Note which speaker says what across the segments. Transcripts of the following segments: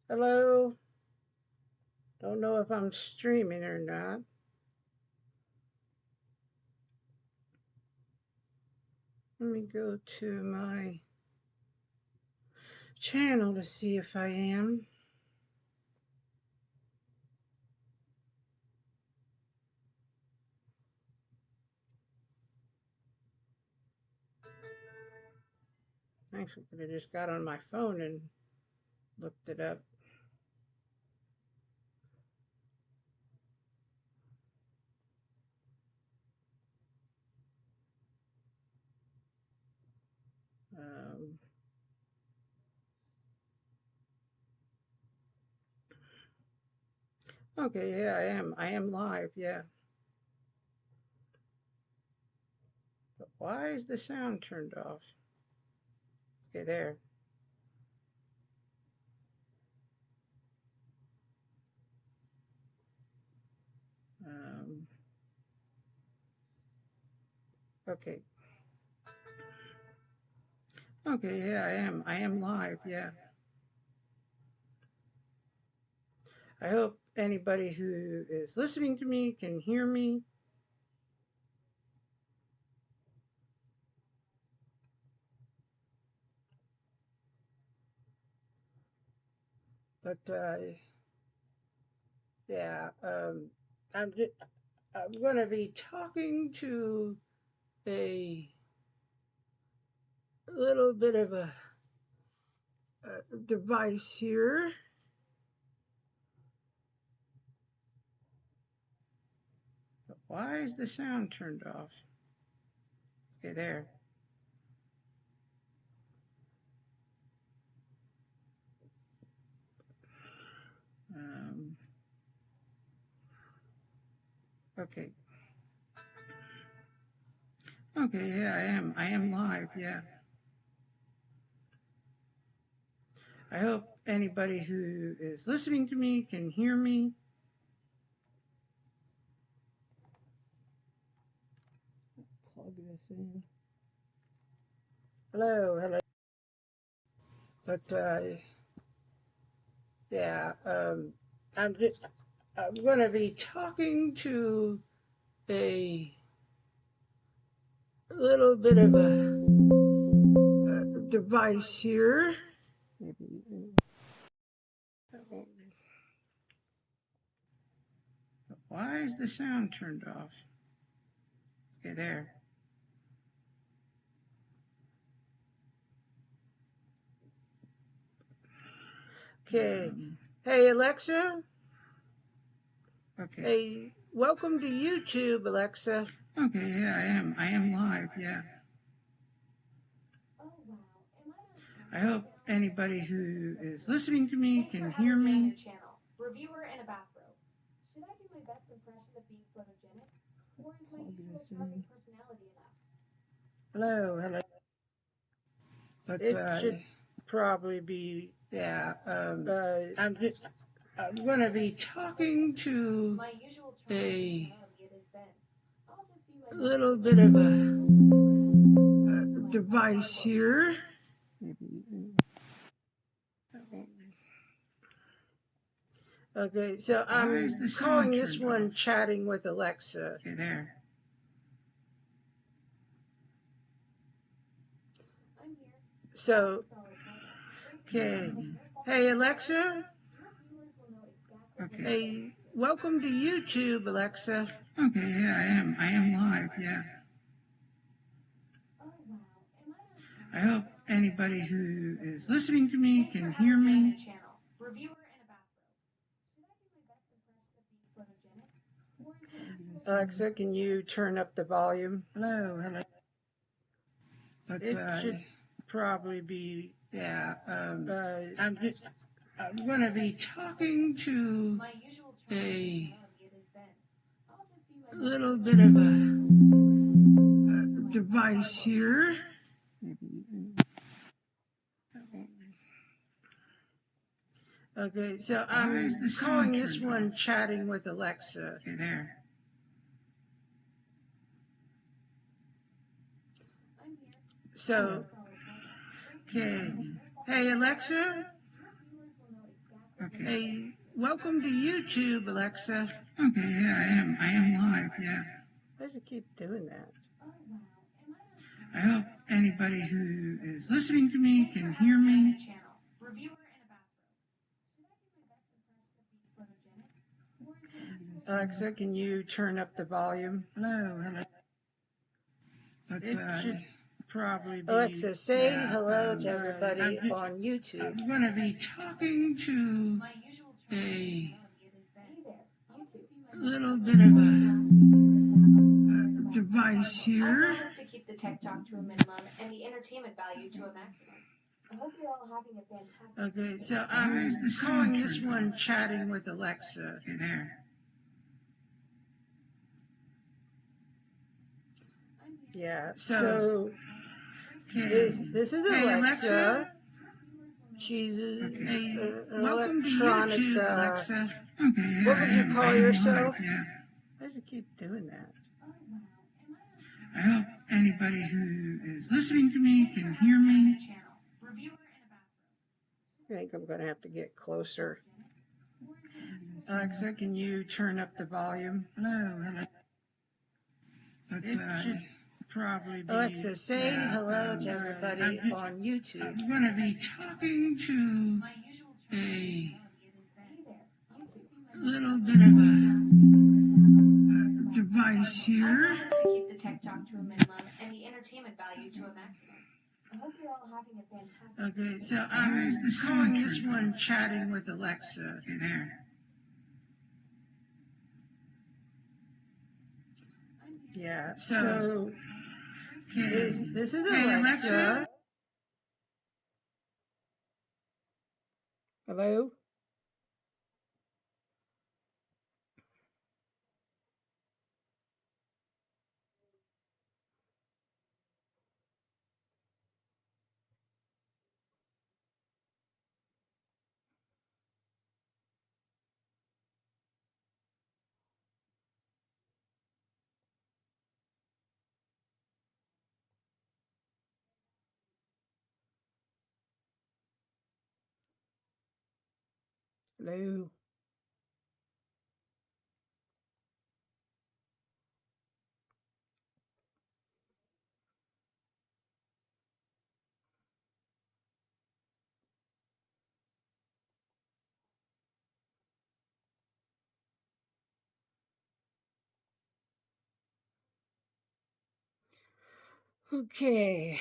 Speaker 1: Hello. Don't know if I'm streaming or not. Let me go to my channel to see if I am. Actually, I just got on my phone and looked it up. Um, okay, yeah, I am. I am live. Yeah. But why is the sound turned off? Okay, there. Um, okay. Okay, yeah, I am. I am live. Yeah. I hope anybody who is listening to me can hear me. But yeah, I'm going to be talking to a little bit of a device here. But why is the sound turned off? Okay, there. Um, okay. Okay, yeah, I am. I am live. Yeah. I hope anybody who is listening to me can hear me. Plug this in. Hello, hello. But yeah, I'm going to be talking to a little bit of a device here. Maybe that won't be. Why is the sound turned off? Okay, there. Okay. Hey, Alexa. Okay. Hey, welcome to YouTube, Alexa. Okay, yeah, I am. I am live, yeah. I hope anybody who is listening to me can hear me. Reviewer in a bathrobe. Should I do my best impression of being photogenic? Or is my usual charming personality enough? Hello, hello. But it should probably be, yeah. I'm going to be talking to a little bit of a device here. Okay, so I'm calling this one Chatting with Alexa. Okay, there. So, okay. Hey, Alexa. Okay. Hey, welcome to YouTube, Alexa. Okay, yeah, I am. I am live, yeah. I hope anybody who is listening to me can hear me. Alexa, can you turn up the volume? Hello, hello. But it should probably be, yeah. I'm going to be talking to a little bit of a device here. Okay, so I'm calling this one Chatting with Alexa. Okay, there. So, okay. Hey, Alexa.
Speaker 2: Okay. Hey, welcome to YouTube, Alexa. Okay, yeah, I am live, yeah. Why does it keep doing that? I hope anybody who is listening to me can hear me. Alexa, can you turn up the volume? Hello. But, it should probably be... Alexa, say hello to everybody on YouTube. I'm going to be talking to a little bit of a device here.
Speaker 1: Our goal is to keep the tech talk to a minimum and the entertainment value to a maximum. I hope you're all having a fantastic
Speaker 2: Okay, so I'm calling this one Chatting with Alexa. Okay, there. Yeah, so this is Alexa. She's an electronic, Alexa. What would you call yourself? Why does it keep doing that? I hope anybody who is listening to me can hear me. I think I'm going to have to get closer. Alexa, can you turn up the volume? Hello. But, it should probably be... Alexa, say hello to everybody on YouTube. I'm going to be talking to a little bit of a device here.
Speaker 1: Our goal is to keep the tech talk to a minimum and the entertainment value to a maximum. I hope you're all having a fantastic
Speaker 2: Okay, so I'm calling this one Chatting with Alexa. Okay, there. Yeah, so this is Alexa. Hello? Hello? Okay.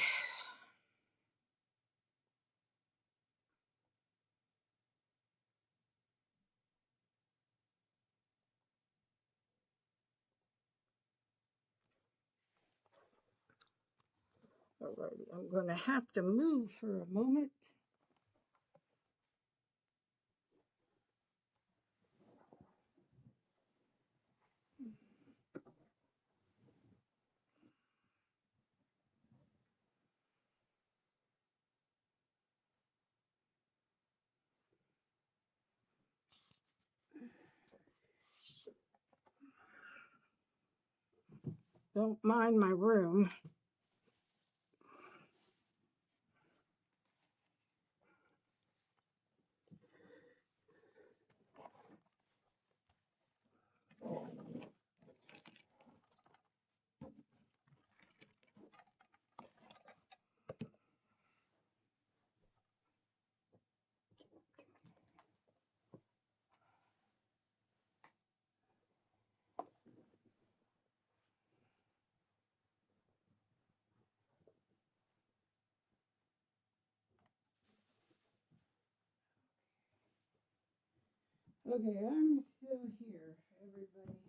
Speaker 2: Alrighty, I'm going to have to move for a moment. Don't mind my room. Okay, I'm still here, everybody.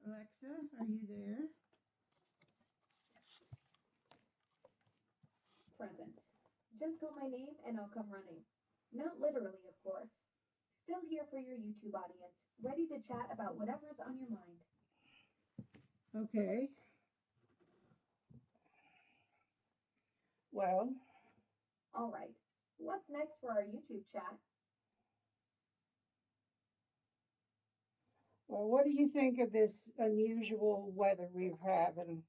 Speaker 2: Alexa, are you there?
Speaker 1: present. Just call my name and I'll come running. Not literally, of course. Still here for your YouTube audience, ready to chat about whatever's on your mind.
Speaker 2: Okay. Well,
Speaker 1: All right. What's next for our YouTube chat?
Speaker 2: Well, what do you think of this unusual weather we're having?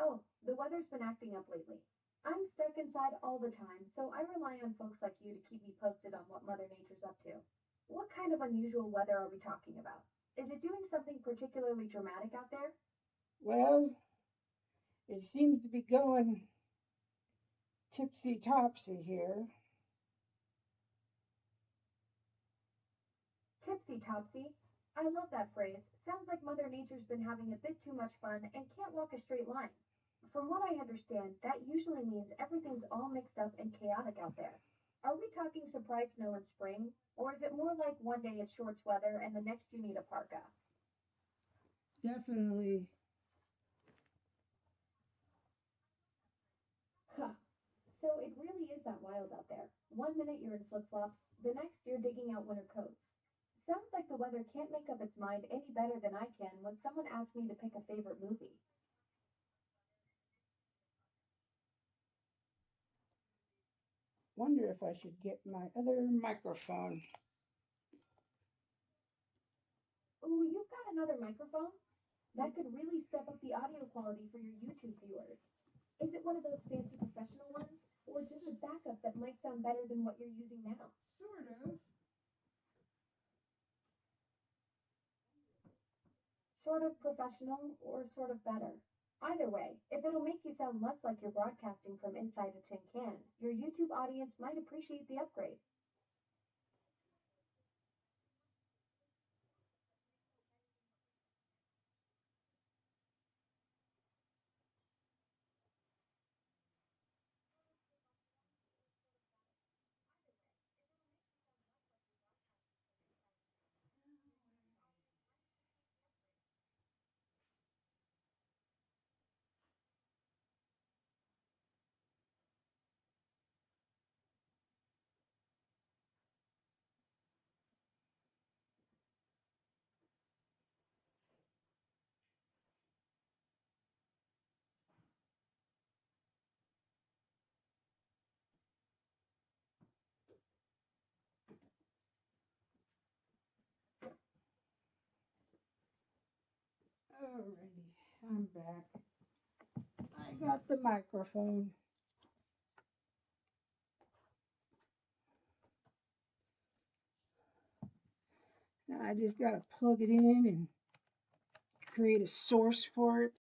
Speaker 1: Oh, the weather's been acting up lately. I'm stuck inside all the time, so I rely on folks like you to keep me posted on what Mother Nature's up to. What kind of unusual weather are we talking about? Is it doing something particularly dramatic out there?
Speaker 2: Well, it seems to be going tipsy topsy here.
Speaker 1: Tipsy topsy. I love that phrase. Sounds like Mother Nature's been having a bit too much fun and can't walk a straight line. From what I understand, that usually means everything's all mixed up and chaotic out there. Are we talking surprise snow in spring? Or is it more like one day it's shorts weather and the next you need a parka?
Speaker 2: Definitely.
Speaker 1: Huh. So it really is that wild out there. One minute you're in flip flops, the next you're digging out winter coats. Sounds like the weather can't make up its mind any better than I can when someone asks me to pick a favorite movie.
Speaker 2: Wonder if I should get my other microphone.
Speaker 1: Ooh, you've got another microphone? That could really step up the audio quality for your YouTube viewers. Is it one of those fancy professional ones, or just a backup that might sound better than what you're using now?
Speaker 2: Sort of.
Speaker 1: Sort of professional or sort of better? Either way, if it'll make you sound less like you're broadcasting from inside a tin can, your YouTube audience might appreciate the upgrade.
Speaker 2: Alrighty, I'm back. I got the microphone. Now I just gotta plug it in and create a source for it.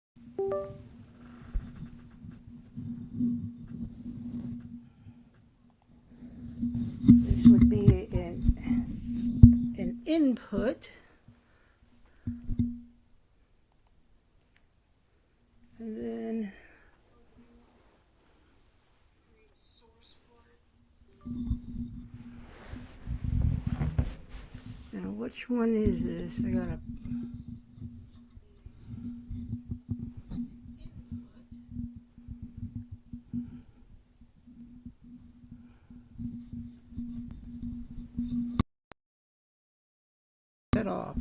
Speaker 2: This would be an input. And then now which one is this? I gotta set off.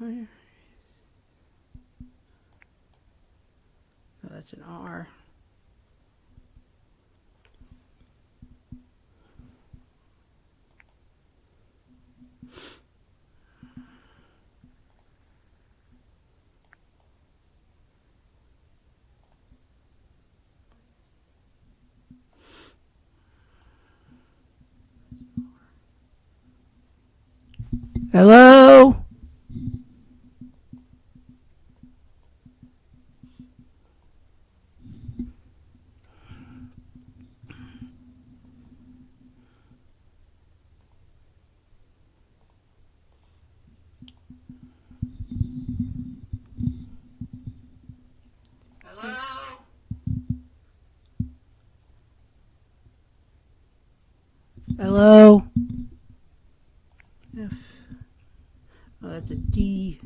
Speaker 2: Oh, that's an R. Hello? Hello? Hello? Oh, that's a D.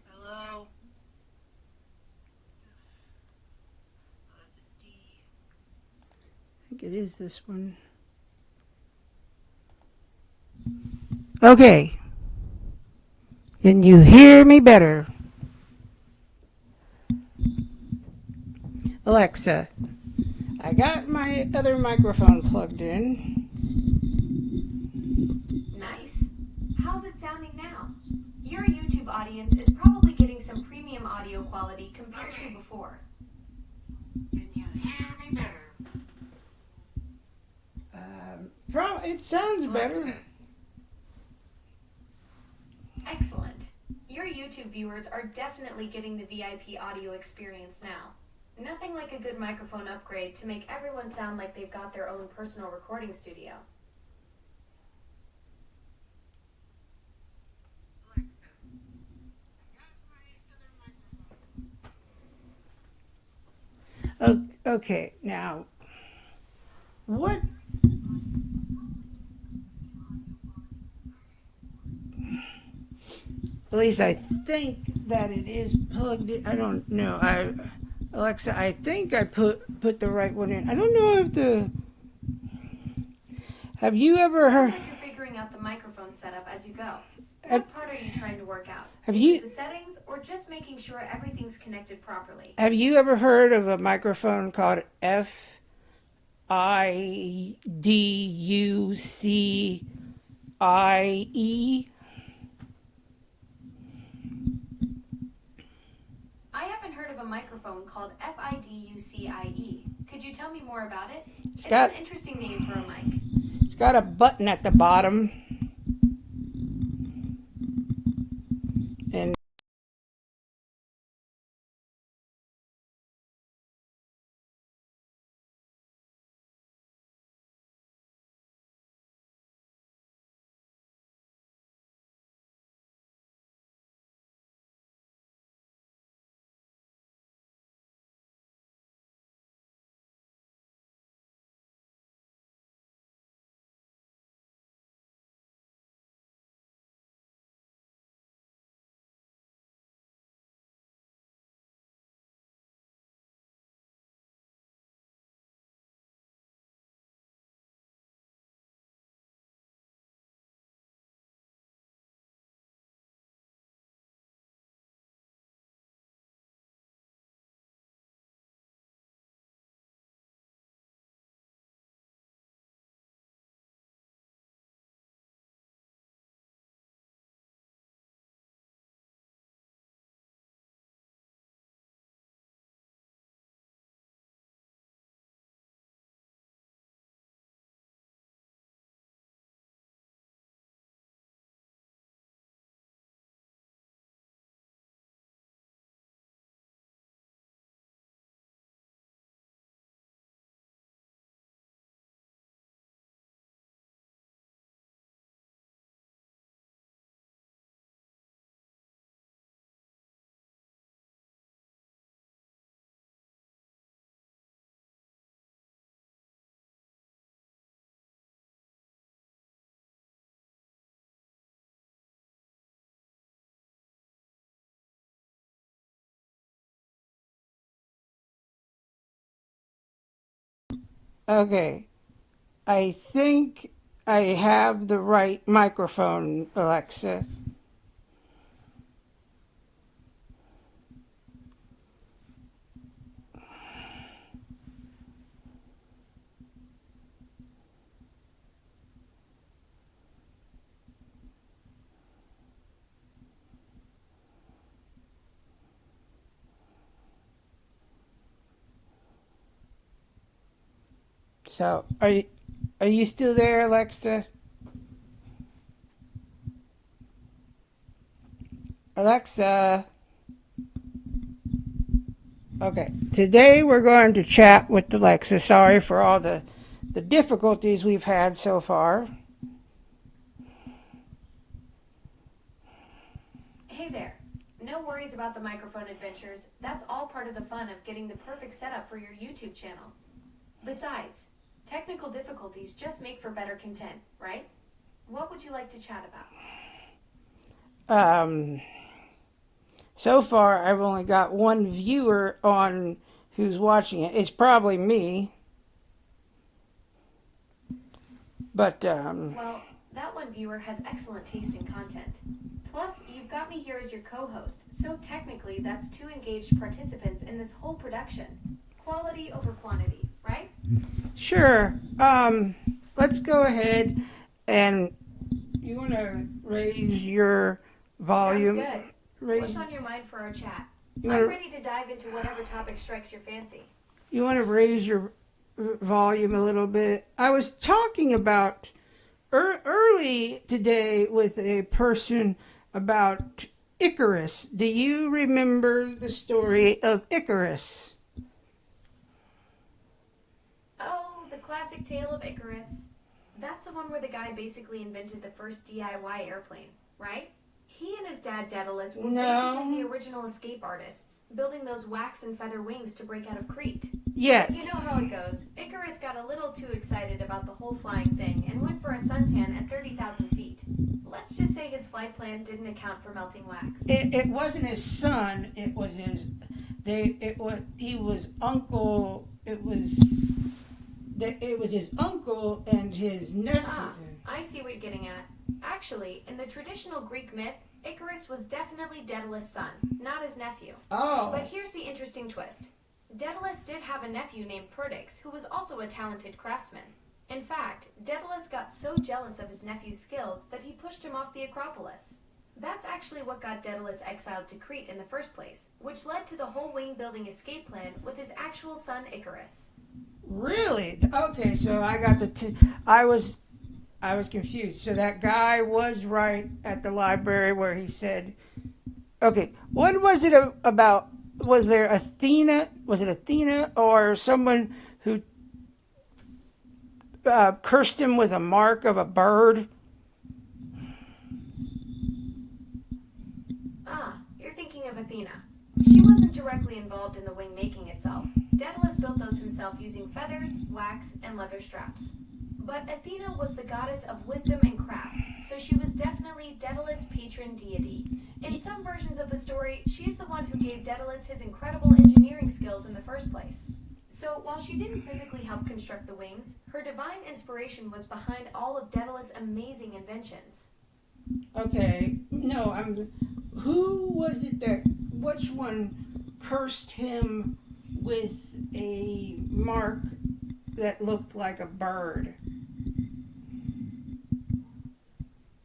Speaker 2: Hello? Oh, that's a D. I think it is this one. Okay. Can you hear me better? Alexa, I got my other microphone plugged in.
Speaker 1: Nice. How's it sounding now? Your YouTube audience is probably getting some premium audio quality compared to before.
Speaker 2: Can you hear me better? It sounds better.
Speaker 1: Excellent. Your YouTube viewers are definitely getting the VIP audio experience now. Nothing like a good microphone upgrade to make everyone sound like they've got their own personal recording studio.
Speaker 2: Okay, now, what? At least I think that it is plugged in. I don't know. Alexa, I think I put the right one in. I don't know if the. Have you ever heard?
Speaker 1: Sounds like you're figuring out the microphone setup as you go. What part are you trying to work out? Is it the settings or just making sure everything's connected properly?
Speaker 2: Have you ever heard of a microphone called FIDUCIE?
Speaker 1: I haven't heard of a microphone called FIDUCIE. Could you tell me more about it? It's an interesting name for a mic.
Speaker 2: It's got a button at the bottom. And okay, I think I have the right microphone, Alexa. So, are you still there, Alexa? Alexa. Okay, today we're going to chat with Alexa. Sorry for all the difficulties we've had so far.
Speaker 1: Hey there. No worries about the microphone adventures. That's all part of the fun of getting the perfect setup for your YouTube channel. Besides, technical difficulties just make for better content, right? What would you like to chat about?
Speaker 2: So far, I've only got one viewer on who's watching it. It's probably me. But,
Speaker 1: Well, that one viewer has excellent taste in content. Plus, you've got me here as your co-host, so technically that's 2 engaged participants in this whole production. Quality over quantity, right?
Speaker 2: Sure. Let's go ahead and you want to raise your volume.
Speaker 1: Sounds good. What's on your mind for our chat? I'm ready to dive into whatever topic strikes your fancy.
Speaker 2: You want to raise your volume a little bit? I was talking about early today with a person about Icarus. Do you remember the story of Icarus?
Speaker 1: Oh, the classic tale of Icarus. That's the one where the guy basically invented the first DIY airplane, right? He and his dad Daedalus were basically the original escape artists, building those wax and feather wings to break out of Crete.
Speaker 2: Yes.
Speaker 1: You know how it goes. Icarus got a little too excited about the whole flying thing and went for a suntan at 30,000 feet. Let's just say his flight plan didn't account for melting wax.
Speaker 2: It wasn't his son. It was his. He was uncle. It was his uncle and his nephew.
Speaker 1: Ah, I see what you're getting at. Actually, in the traditional Greek myth, Icarus was definitely Daedalus' son, not his nephew.
Speaker 2: Oh.
Speaker 1: But here's the interesting twist. Daedalus did have a nephew named Perdix, who was also a talented craftsman. In fact, Daedalus got so jealous of his nephew's skills that he pushed him off the Acropolis. That's actually what got Daedalus exiled to Crete in the first place, which led to the whole wing-building escape plan with his actual son Icarus.
Speaker 2: Really? Okay, so I got I was confused. So that guy was right at the library where he said, okay, what was it about? Was there Athena? Was it Athena or someone who cursed him with a mark of a bird?
Speaker 1: Ah, you're thinking of Athena. She wasn't directly involved in the wing making itself. Daedalus built those himself using feathers, wax, and leather straps. But Athena was the goddess of wisdom and crafts, so she was definitely Daedalus' patron deity. In some versions of the story, she's the one who gave Daedalus his incredible engineering skills in the first place. So while she didn't physically help construct the wings, her divine inspiration was behind all of Daedalus' amazing inventions.
Speaker 2: Okay, no, who was it which one cursed him with a mark that looked like a bird?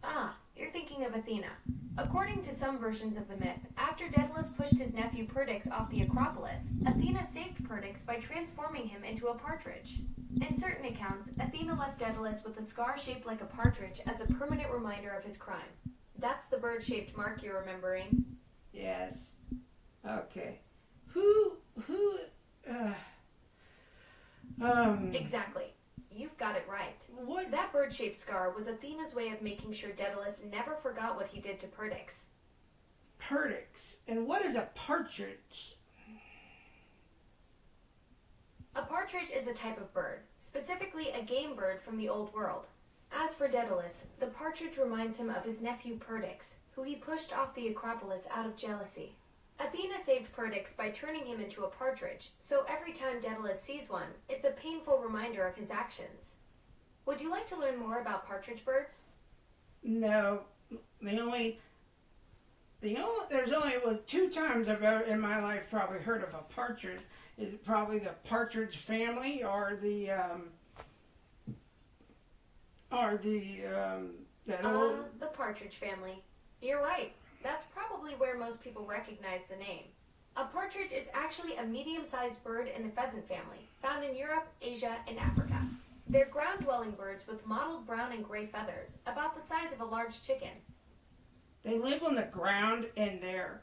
Speaker 1: Ah, you're thinking of Athena. According to some versions of the myth, after Daedalus pushed his nephew Perdix off the Acropolis, Athena saved Perdix by transforming him into a partridge. In certain accounts, Athena left Daedalus with a scar shaped like a partridge as a permanent reminder of his crime. That's the bird-shaped mark you're remembering.
Speaker 2: Yes. Okay.
Speaker 1: Exactly. You've got it right.
Speaker 2: What?
Speaker 1: That bird-shaped scar was Athena's way of making sure Daedalus never forgot what he did to Perdix.
Speaker 2: Perdix. And what is a partridge?
Speaker 1: A partridge is a type of bird, specifically a game bird from the Old World. As for Daedalus, the partridge reminds him of his nephew Perdix, who he pushed off the Acropolis out of jealousy. Athena saved Perdix by turning him into a partridge, so every time Daedalus sees one, it's a painful reminder of his actions. Would you like to learn more about partridge birds?
Speaker 2: No. There's only was 2 times I've ever in my life probably heard of a partridge. Is it probably the partridge family or the
Speaker 1: partridge family. You're right. That's probably where most people recognize the name. A partridge is actually a medium-sized bird in the pheasant family, found in Europe, Asia, and Africa. They're ground-dwelling birds with mottled brown and gray feathers, about the size of a large chicken.
Speaker 2: They live on the ground and they are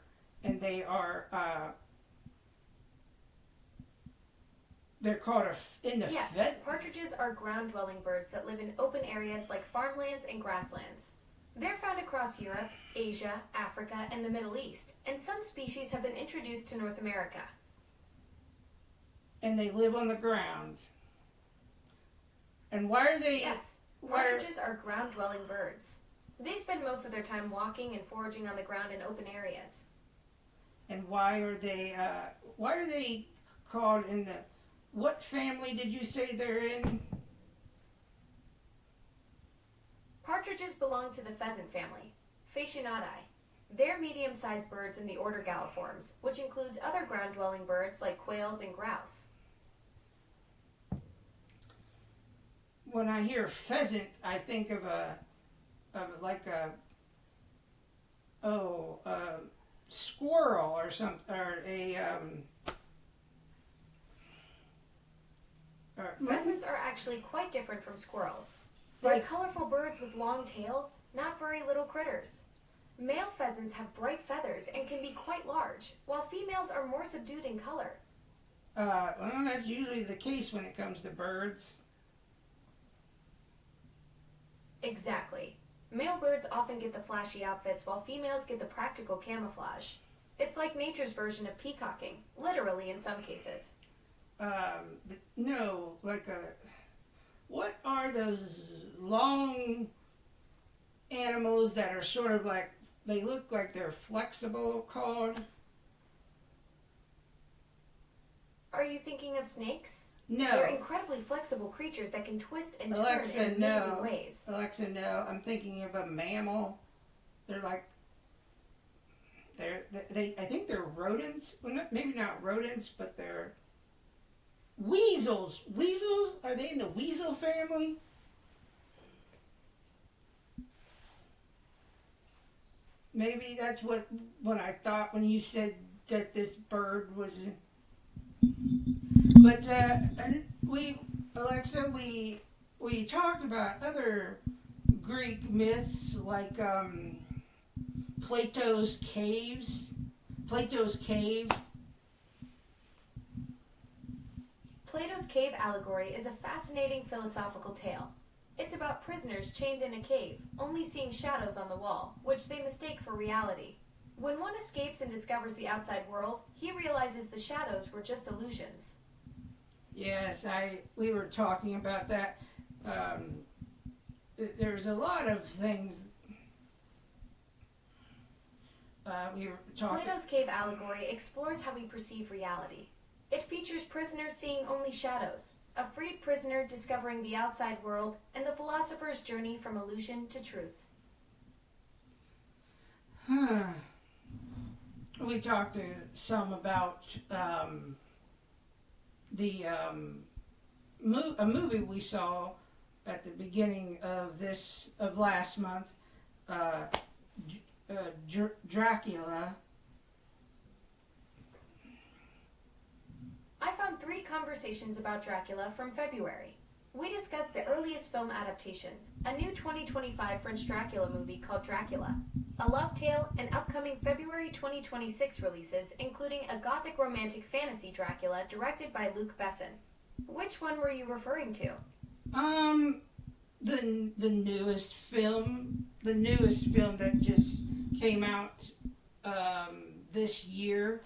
Speaker 2: they're called
Speaker 1: Yes, partridges are ground-dwelling birds that live in open areas like farmlands and grasslands. They're found across Europe, Asia, Africa, and the Middle East, and some species have been introduced to North America.
Speaker 2: And they live on the ground. And why are they...
Speaker 1: Yes, partridges are ground-dwelling birds. They spend most of their time walking and foraging on the ground in open areas.
Speaker 2: And why are they called in the... What family did you say they're in?
Speaker 1: Partridges belong to the pheasant family, Phasianadae. They're medium-sized birds in the order Galliformes, which includes other ground-dwelling birds like quails and grouse.
Speaker 2: When I hear pheasant, I think of a squirrel or something, or a
Speaker 1: Pheasants are actually quite different from squirrels. They're colorful birds with long tails, not furry little critters. Male pheasants have bright feathers and can be quite large, while females are more subdued in color.
Speaker 2: Well, that's usually the case when it comes to birds.
Speaker 1: Exactly. Male birds often get the flashy outfits, while females get the practical camouflage. It's like nature's version of peacocking, literally in some cases.
Speaker 2: No, what are those long animals that are sort of like, they look like they're flexible called?
Speaker 1: Are you thinking of snakes?
Speaker 2: No.
Speaker 1: They're incredibly flexible creatures that can twist and turn in amazing ways.
Speaker 2: Alexa, no. I'm thinking of a mammal. They're like, I think they're rodents. Well, maybe not rodents, but they're weasels. Weasels? Are they in the weasel family? Maybe that's what I thought when you said that this bird was. But Alexa, we talked about other Greek myths like Plato's cave.
Speaker 1: Plato's cave allegory is a fascinating philosophical tale. It's about prisoners chained in a cave, only seeing shadows on the wall, which they mistake for reality. When one escapes and discovers the outside world, he realizes the shadows were just illusions.
Speaker 2: Yes, we were talking about that. There's a lot of things we were talking.
Speaker 1: Plato's cave allegory explores how we perceive reality. It features prisoners seeing only shadows, a freed prisoner discovering the outside world, and the philosopher's journey from illusion to truth.
Speaker 2: We talked to some about a movie we saw at the beginning of last month, Dracula.
Speaker 1: I found 3 conversations about Dracula from February. We discussed the earliest film adaptations, a new 2025 French Dracula movie called Dracula, a love tale, and upcoming February 2026 releases, including a gothic romantic fantasy Dracula directed by Luc Besson. Which one were you referring to?
Speaker 2: The newest film that just came out this year.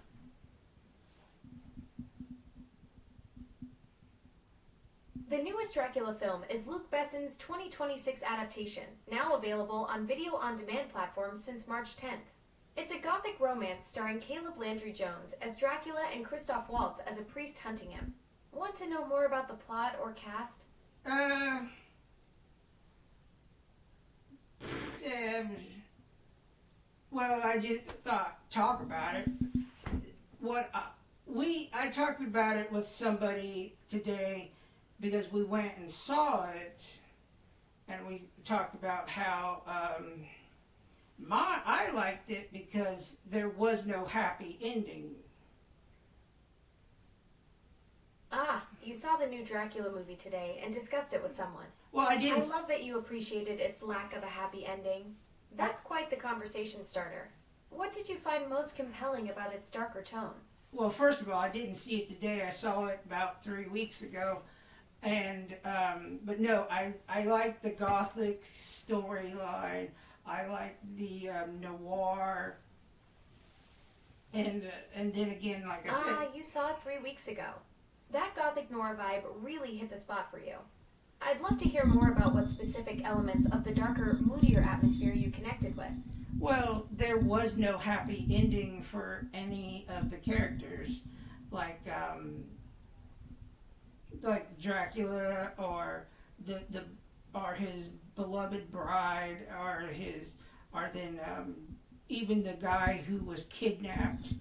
Speaker 1: The newest Dracula film is Luc Besson's 2026 adaptation, now available on video-on-demand platforms since March 10th. It's a gothic romance starring Caleb Landry Jones as Dracula and Christoph Waltz as a priest hunting him. Want to know more about the plot or cast?
Speaker 2: Yeah. Well, I just thought, talk about it. I talked about it with somebody today because we went and saw it, and we talked about how I liked it because there was no happy ending.
Speaker 1: Ah, you saw the new Dracula movie today and discussed it with someone.
Speaker 2: Well, I didn't.
Speaker 1: I love that you appreciated its lack of a happy ending. That's quite the conversation starter. What did you find most compelling about its darker tone?
Speaker 2: Well, first of all, I didn't see it today. I saw it about 3 weeks ago. And, but no, I like the gothic storyline. I like the noir, and then again, like I said...
Speaker 1: you saw it 3 weeks ago. That gothic noir vibe really hit the spot for you. I'd love to hear more about what specific elements of the darker, moodier atmosphere you connected with.
Speaker 2: Well, there was no happy ending for any of the characters, like Dracula, or or his beloved bride, or then even the guy who was kidnapped.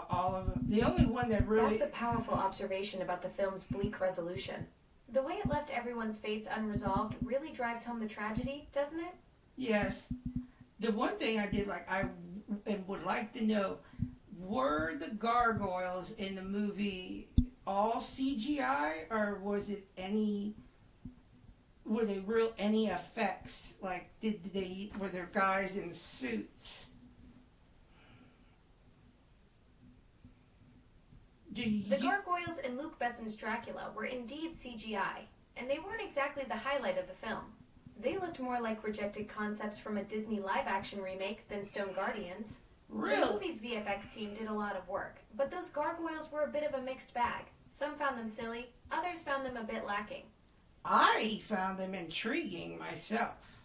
Speaker 2: All of them. The only one that really...
Speaker 1: That's a powerful observation about the film's bleak resolution. The way it left everyone's fates unresolved really drives home the tragedy, doesn't it?
Speaker 2: Yes. The one thing I did like, I would like to know, were the gargoyles in the movie all CGI, or was it were they any effects? Like, were there guys in suits?
Speaker 1: The gargoyles in Luc Besson's Dracula were indeed CGI, and they weren't exactly the highlight of the film. They looked more like rejected concepts from a Disney live-action remake than Stone Guardians.
Speaker 2: Really?
Speaker 1: The movie's VFX team did a lot of work, but those gargoyles were a bit of a mixed bag. Some found them silly, others found them a bit lacking.
Speaker 2: I found them intriguing myself.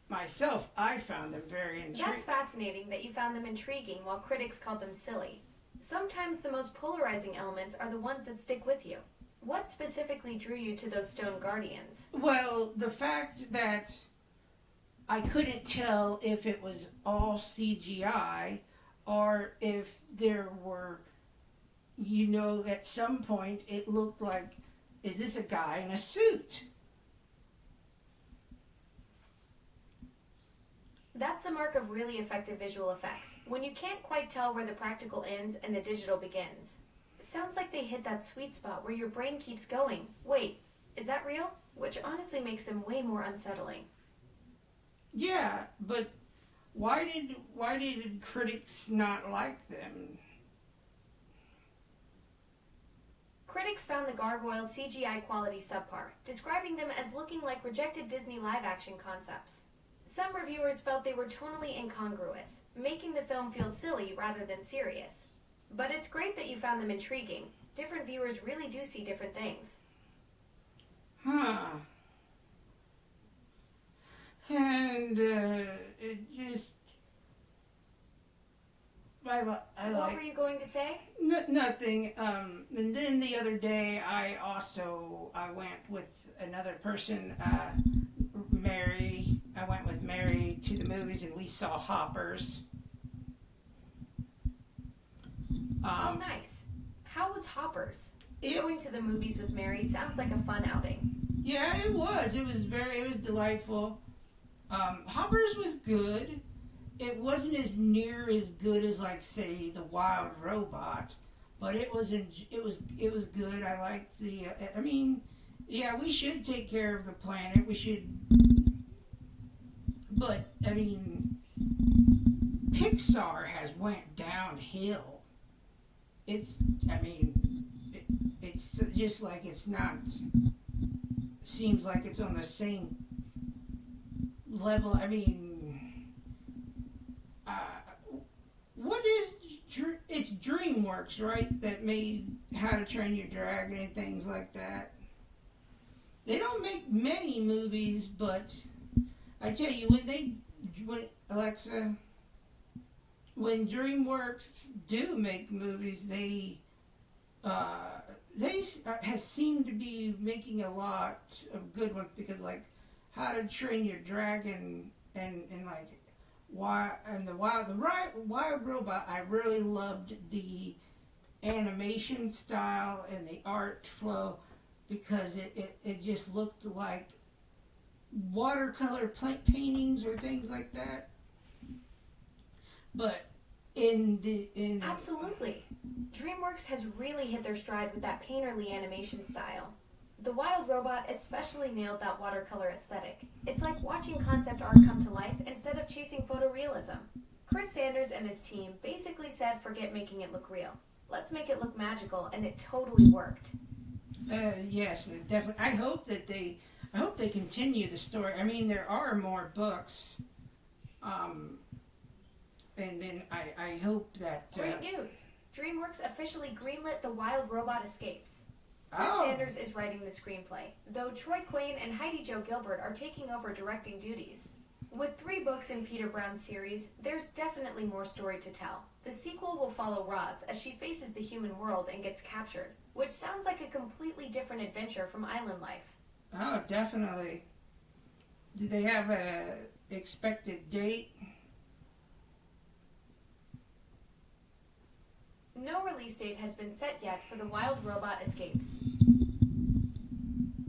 Speaker 2: I found them very intriguing.
Speaker 1: That's fascinating that you found them intriguing while critics called them silly. Sometimes the most polarizing elements are the ones that stick with you. What specifically drew you to those Stone Guardians?
Speaker 2: Well, the fact that I couldn't tell if it was all CGI or if there were, at some point it looked like, is this a guy in a suit?
Speaker 1: That's the mark of really effective visual effects, when you can't quite tell where the practical ends and the digital begins. Sounds like they hit that sweet spot where your brain keeps going. Wait, is that real? Which honestly makes them way more unsettling.
Speaker 2: Yeah, but why did critics not like them?
Speaker 1: Critics found the gargoyles' CGI quality subpar, describing them as looking like rejected Disney live-action concepts. Some reviewers felt they were tonally incongruous, making the film feel silly rather than serious. But it's great that you found them intriguing. Different viewers really do see different things.
Speaker 2: Huh. And it just...
Speaker 1: What were you going to say?
Speaker 2: Nothing. And then the other day, I went with another person, Mary. I went with Mary to the movies, and we saw Hoppers.
Speaker 1: Oh, nice. How was Hoppers? Going to the movies with Mary sounds like a fun outing.
Speaker 2: Yeah, it was. It was delightful. Hoppers was good. It wasn't as near as good as, like, say, The Wild Robot, but it was good. I liked we should take care of the planet. We should, but Pixar has went downhill. It's just like it's not. Seems like it's on the same level. What is it's DreamWorks, right? That made How to Train Your Dragon and things like that. They don't make many movies, but I tell you, when DreamWorks do make movies, they has seemed to be making a lot of good ones, because like How to Train Your Dragon and like the Wild Robot, I really loved the animation style and the art flow, because it just looked like watercolor paintings or things like that. But
Speaker 1: absolutely, DreamWorks has really hit their stride with that painterly animation style. The Wild Robot especially nailed that watercolor aesthetic. It's like watching concept art come to life instead of chasing photorealism. Chris Sanders and his team basically said, forget making it look real. Let's make it look magical, and it totally worked.
Speaker 2: Yes, definitely. I hope that they
Speaker 3: I hope they continue the story. I mean, there are more books. And then I hope that...
Speaker 1: Great news! DreamWorks officially greenlit The Wild Robot Escapes. Wes Sanders is writing the screenplay, though Troy Quane and Heidi Jo Gilbert are taking over directing duties. With 3 books in Peter Brown's series, there's definitely more story to tell. The sequel will follow Roz as she faces the human world and gets captured, which sounds like a completely different adventure from Island Life.
Speaker 3: Oh, definitely. Do they have a expected date?
Speaker 1: No release date has been set yet for The Wild Robot Escapes.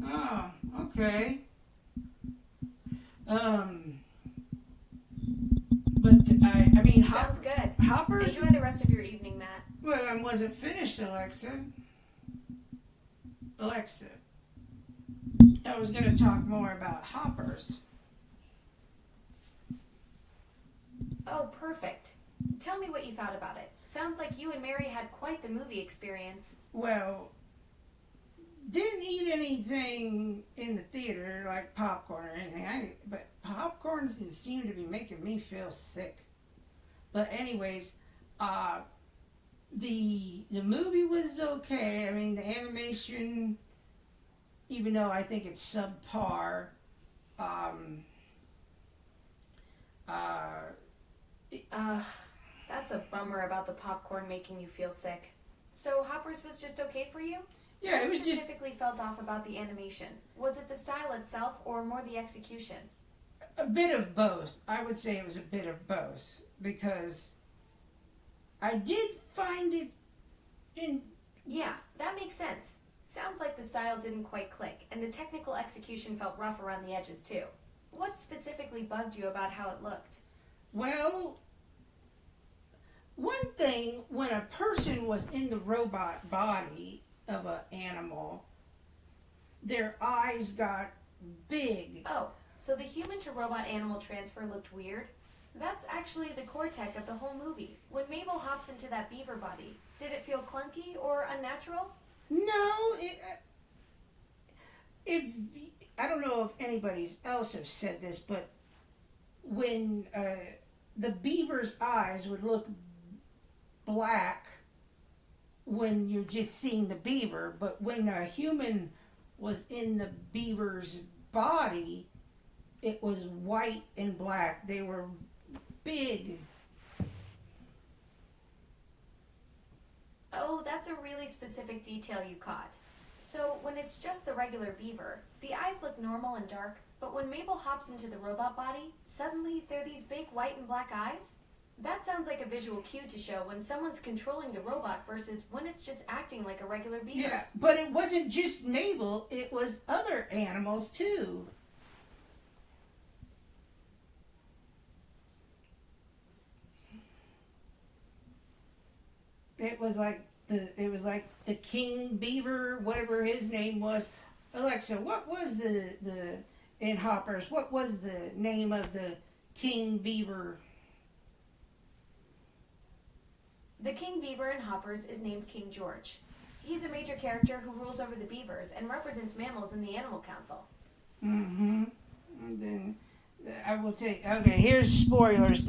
Speaker 3: Oh, okay. But I mean,
Speaker 1: sounds good.
Speaker 3: Hoppers.
Speaker 1: Enjoy the rest of your evening, Matt.
Speaker 3: Well, I wasn't finished, Alexa. Alexa, I was going to talk more about Hoppers.
Speaker 1: Oh, perfect. Tell me what you thought about it. Sounds like you and Mary had quite the movie experience.
Speaker 3: Well, didn't eat anything in the theater like popcorn or anything. But popcorn seemed to be making me feel sick. But anyways, the movie was okay. I mean, the animation, even though I think it's subpar,
Speaker 1: that's a bummer about the popcorn making you feel sick. So Hoppers was just okay for you?
Speaker 3: Yeah,
Speaker 1: what
Speaker 3: it was
Speaker 1: specifically felt off about the animation? Was it the style itself or more the execution?
Speaker 3: A bit of both. I would say it was a bit of both because I did find it in...
Speaker 1: Yeah, that makes sense. Sounds like the style didn't quite click, and the technical execution felt rough around the edges too. What specifically bugged you about how it looked?
Speaker 3: Well, one thing, when a person was in the robot body of an animal, their eyes got big.
Speaker 1: Oh, so the human to robot animal transfer looked weird? That's actually the core tech of the whole movie. When Mabel hops into that beaver body, did it feel clunky or unnatural?
Speaker 3: No, I don't know if anybody else has said this, but when the beaver's eyes would look black when you're just seeing the beaver, but when a human was in the beaver's body, it was white and black. They were big.
Speaker 1: Oh, that's a really specific detail you caught. So, when it's just the regular beaver, the eyes look normal and dark, but when Mabel hops into the robot body, suddenly they're these big white and black eyes? That sounds like a visual cue to show when someone's controlling the robot versus when it's just acting like a regular beaver.
Speaker 3: Yeah, but it wasn't just Mabel, it was other animals too. It was like the king beaver, whatever his name was. Alexa, what was the in Hoppers? What was the name of the king beaver?
Speaker 1: The king beaver in Hoppers is named King George. He's a major character who rules over the beavers and represents mammals in the Animal Council.
Speaker 3: Mm-hmm. And then I will take. Okay, here's spoilers.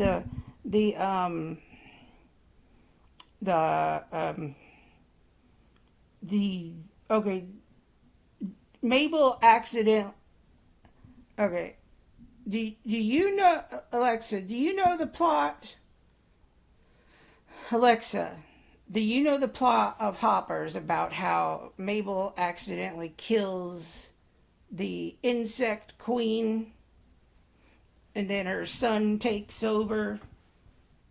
Speaker 3: Okay, Mabel accident. Okay, do you know, Alexa? Do you know the plot? Alexa, do you know the plot of Hoppers about how Mabel accidentally kills the insect queen, and then her son takes over?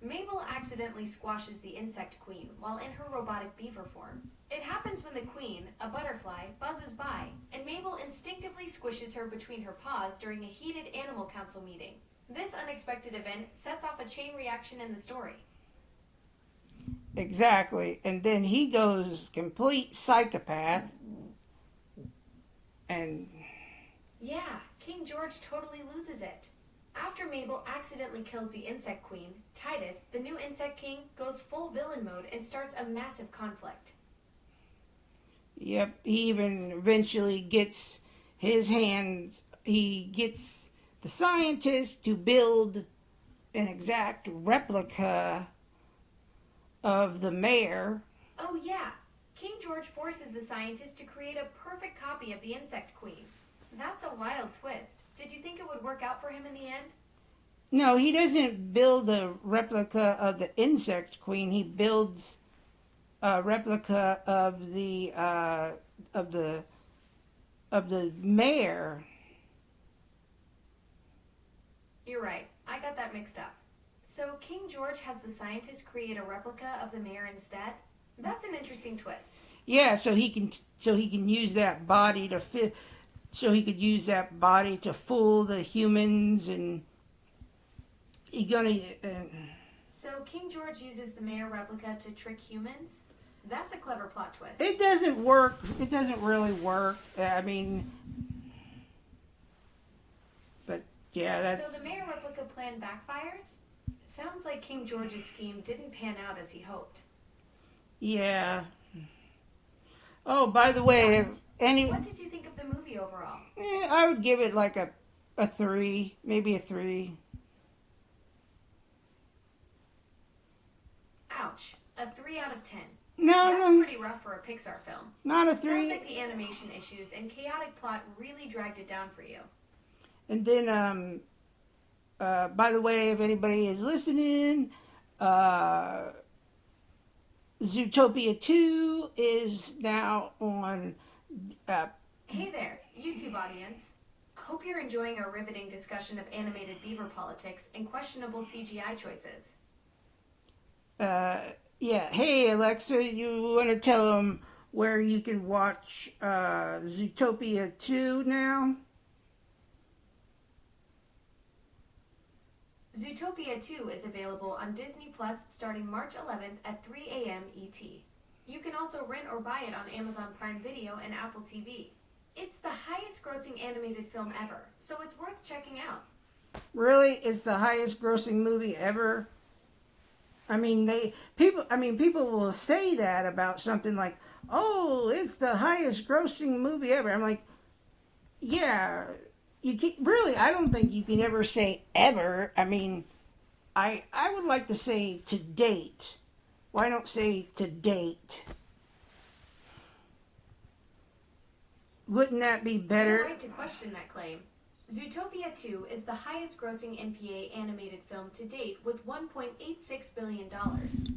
Speaker 1: Mabel accidentally squashes the insect queen while in her robotic beaver form. It happens when the queen, a butterfly, buzzes by, and Mabel instinctively squishes her between her paws during a heated Animal Council meeting. This unexpected event sets off a chain reaction in the story.
Speaker 3: Exactly, and then he goes complete psychopath, and...
Speaker 1: Yeah, King George totally loses it. After Mabel accidentally kills the insect queen, Titus, the new insect king, goes full villain mode and starts a massive conflict.
Speaker 3: Yep, he even eventually gets his hands, he gets the scientists to build an exact replica of the mayor.
Speaker 4: Oh yeah, King George forces the scientists to create a perfect copy of the insect queen. That's a wild twist. Did you think it would work out for him in the end?
Speaker 3: No, he doesn't build a replica of the insect queen. He builds a replica of the mayor.
Speaker 4: You're right. I got that mixed up. So King George has the scientists create a replica of the mayor instead? That's an interesting twist.
Speaker 3: Yeah, so he can use that body to fit. So he could use that body to fool the humans, and
Speaker 4: So King George uses the mayor replica to trick humans? That's a clever plot twist.
Speaker 3: It doesn't work. It doesn't really work. I mean, but yeah, that's.
Speaker 4: So the mayor replica plan backfires? Sounds like King George's scheme didn't pan out as he hoped.
Speaker 3: Yeah. Oh, by the way,
Speaker 4: what did you think of the movie overall?
Speaker 3: I would give it like a 3, maybe a 3.
Speaker 4: Ouch. A 3 out of 10.
Speaker 3: No,
Speaker 4: That's pretty rough for a Pixar film.
Speaker 3: Not a 3.
Speaker 4: Sounds like the animation issues and chaotic plot really dragged it down for you.
Speaker 3: And then, by the way, if anybody is listening, Zootopia 2 is now on.
Speaker 4: Hey there, YouTube audience. Hope you're enjoying our riveting discussion of animated beaver politics and questionable CGI choices.
Speaker 3: Yeah. Hey, Alexa, you want to tell them where you can watch Zootopia 2 now?
Speaker 4: Zootopia 2 is available on Disney Plus starting March 11th at 3 a.m. ET. You can also rent or buy it on Amazon Prime Video and Apple TV. It's the highest grossing animated film ever, so it's worth checking out.
Speaker 3: Really? It's the highest grossing movie ever? I mean, people will say that about something like, "Oh, it's the highest grossing movie ever." I'm like, yeah, I don't think you can ever say ever. I mean, I would like to say to date. Why don't say to date? Wouldn't that be better?
Speaker 4: You're right to question that claim. Zootopia 2 is the highest grossing NPA animated film to date with $1.86 billion,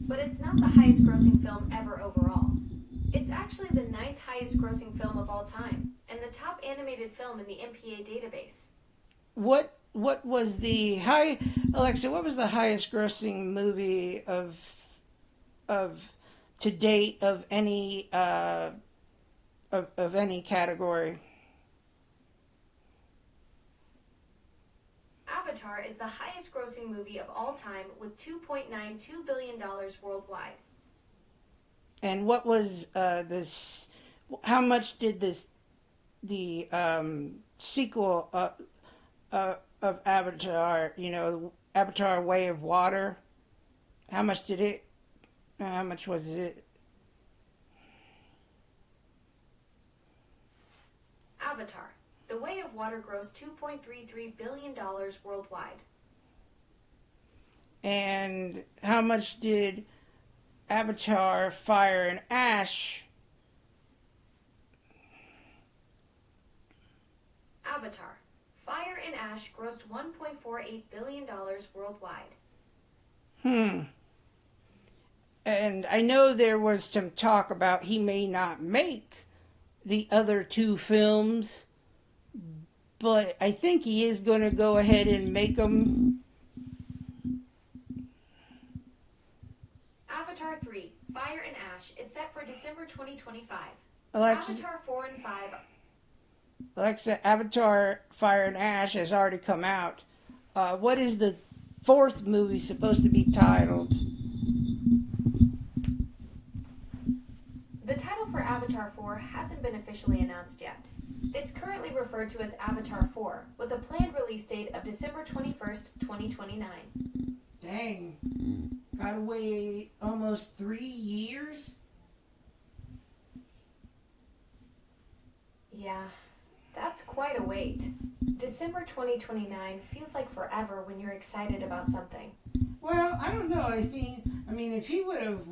Speaker 4: but it's not the highest grossing film ever overall. It's actually the 9th highest grossing film of all time, and the top animated film in the NPA database.
Speaker 3: What was the Alexa, what was the highest grossing movie of to date of any of any category?
Speaker 4: Avatar is the highest grossing movie of all time with $2.92 billion worldwide.
Speaker 3: And what was this? How much did the sequel of Avatar, Avatar: Way of Water? How much did it? How much was it?
Speaker 4: Avatar: The Way of Water grossed $2.33 billion worldwide.
Speaker 3: And how much did Avatar: Fire and Ash?
Speaker 4: Avatar: Fire and Ash grossed $1.48 billion worldwide.
Speaker 3: And I know there was some talk about he may not make the other 2 films, but I think he is going to go ahead and make them.
Speaker 4: Avatar 3, Fire and Ash is set for December 2025.
Speaker 3: Avatar
Speaker 4: 4 and 5.
Speaker 3: Alexa, Avatar: Fire and Ash has already come out. What is the 4th movie supposed to be titled?
Speaker 4: The title for Avatar 4 hasn't been officially announced yet. It's currently referred to as Avatar 4, with a planned release date of December 21st, 2029.
Speaker 3: Dang. Gotta wait almost 3 years?
Speaker 4: Yeah. That's quite a wait. December 2029 feels like forever when you're excited about something.
Speaker 3: Well, I don't know. If he would have,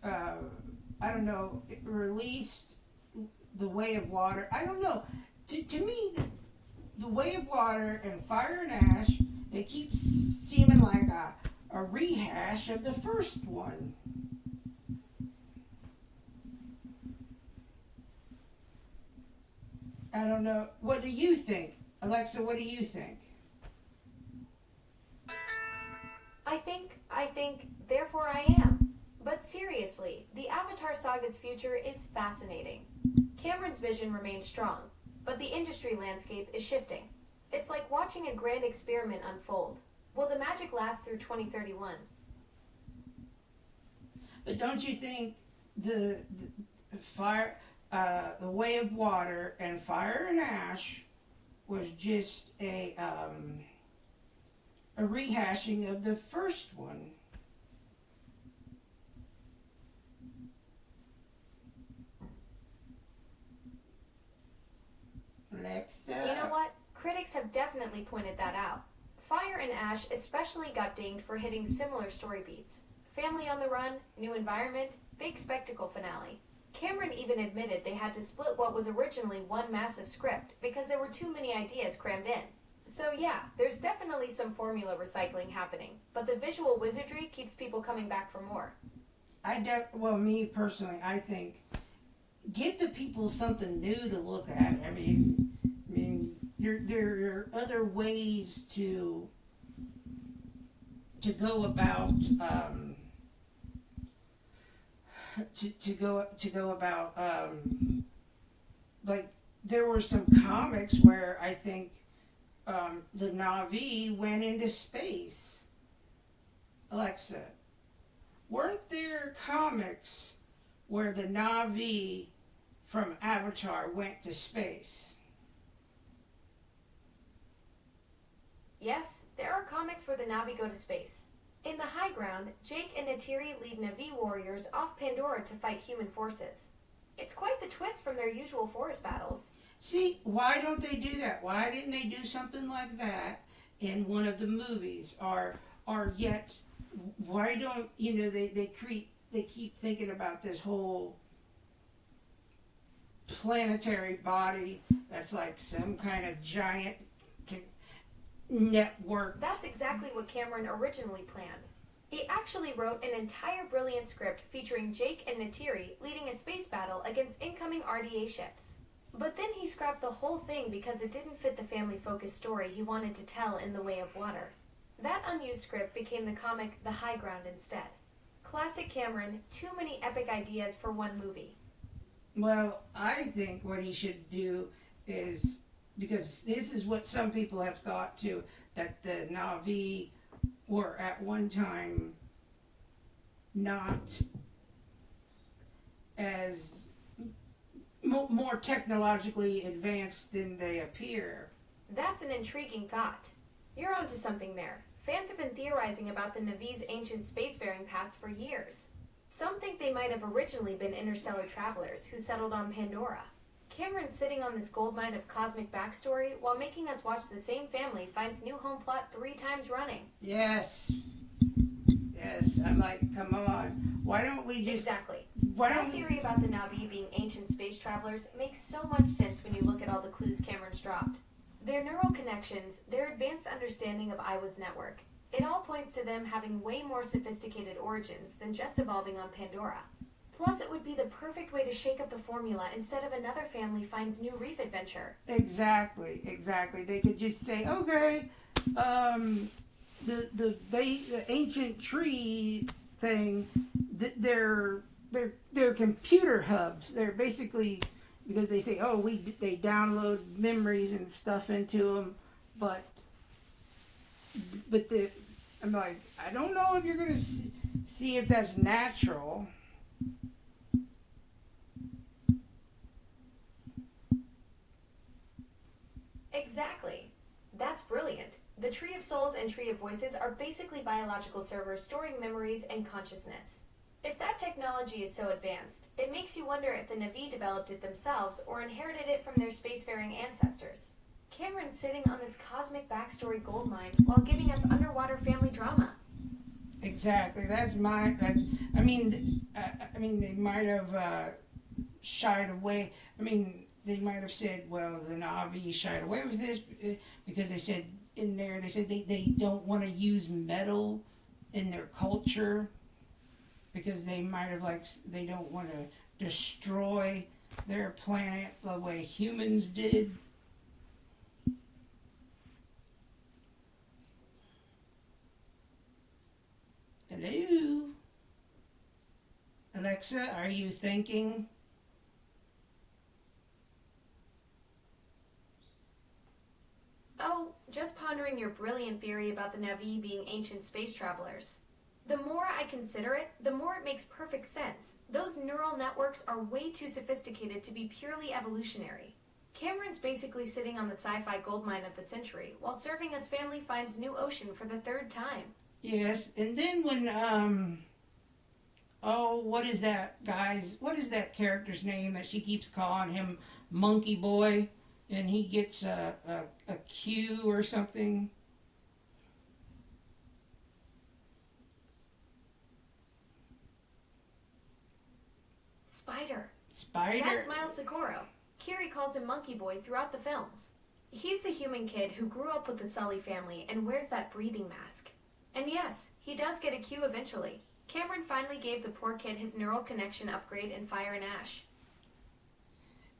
Speaker 3: I don't know, released The Way of Water. I don't know. To me, the Way of Water and Fire and Ash, it keeps seeming like a rehash of the first one. I don't know. What do you think? Alexa, what do you think?
Speaker 4: I think, therefore I am. But seriously, the Avatar saga's future is fascinating. Cameron's vision remains strong, but the industry landscape is shifting. It's like watching a grand experiment unfold. Will the magic last through 2031?
Speaker 3: But don't you think the Way of Water and Fire and Ash was just a rehashing of the first one? Alexa.
Speaker 4: You know what? Critics have definitely pointed that out. Fire and Ash especially got dinged for hitting similar story beats. Family on the run, new environment, big spectacle finale. Cameron even admitted they had to split what was originally one massive script because there were too many ideas crammed in. So yeah, there's definitely some formula recycling happening, but the visual wizardry keeps people coming back for more.
Speaker 3: Me personally, I think give the people something new to look at. I mean, there are other ways to go about to go about like there were some comics where I think the Na'vi went into space. Alexa, weren't there comics where the Na'vi from Avatar went to space?
Speaker 4: Yes, there are comics where the Na'vi go to space. In the High Ground, Jake and Neytiri lead Na'vi warriors off Pandora to fight human forces. It's quite the twist from their usual forest battles.
Speaker 3: See, why don't they do that? Why didn't they do something like that in one of the movies? Or yet, why don't, they keep thinking about this whole planetary body that's like some kind of giant network.
Speaker 4: That's exactly what Cameron originally planned. He actually wrote an entire brilliant script featuring Jake and Neytiri leading a space battle against incoming RDA ships. But then he scrapped the whole thing because it didn't fit the family-focused story he wanted to tell in The Way of Water. That unused script became the comic The High Ground instead. Classic Cameron, too many epic ideas for one movie.
Speaker 3: Well, I think what he should do is, because this is what some people have thought too, that the Na'vi were at one time not as more technologically advanced than they appear.
Speaker 4: That's an intriguing thought. You're onto something there. Fans have been theorizing about the Na'vi's ancient spacefaring past for years. Some think they might have originally been interstellar travelers who settled on Pandora. Cameron's sitting on this goldmine of cosmic backstory while making us watch the same family finds new home plot 3 times running.
Speaker 3: Yes. I'm like, come on. Why don't we just...
Speaker 4: Exactly. That theory about the Na'vi being ancient space travelers makes so much sense when you look at all the clues Cameron's dropped. Their neural connections, their advanced understanding of Iowa's network, it all points to them having way more sophisticated origins than just evolving on Pandora. Plus, it would be the perfect way to shake up the formula instead of another family finds new reef adventure.
Speaker 3: Exactly. They could just say, okay, the ancient tree thing, they're computer hubs. They're basically, because they say, they download memories and stuff into them, but I'm like, I don't know if you're going to see if that's natural.
Speaker 4: Exactly. That's brilliant. The Tree of Souls and Tree of Voices are basically biological servers storing memories and consciousness. If that technology is so advanced, it makes you wonder if the Na'vi developed it themselves or inherited it from their spacefaring ancestors. Cameron's sitting on this cosmic backstory goldmine while giving us underwater family drama.
Speaker 3: Exactly. I mean, they might have shied away. I mean, they might have said, well, the Na'vi shied away with this because they said they don't want to use metal in their culture because they might have, like, they don't want to destroy their planet the way humans did. Hello? Alexa, are you thinking?
Speaker 4: Oh, just pondering your brilliant theory about the Na'vi being ancient space travelers. The more I consider it, the more it makes perfect sense. Those neural networks are way too sophisticated to be purely evolutionary. Cameron's basically sitting on the sci-fi goldmine of the century while serving us family finds new ocean for the third time.
Speaker 3: Yes, and then when, what is that, guys? What is that character's name that she keeps calling him Monkey Boy? And he gets a Q or something?
Speaker 4: Spider.
Speaker 3: Spider?
Speaker 4: That's Miles Socorro. Kiri calls him Monkey Boy throughout the films. He's the human kid who grew up with the Sully family and wears that breathing mask. And yes, he does get a Q eventually. Cameron finally gave the poor kid his neural connection upgrade in Fire and Ash.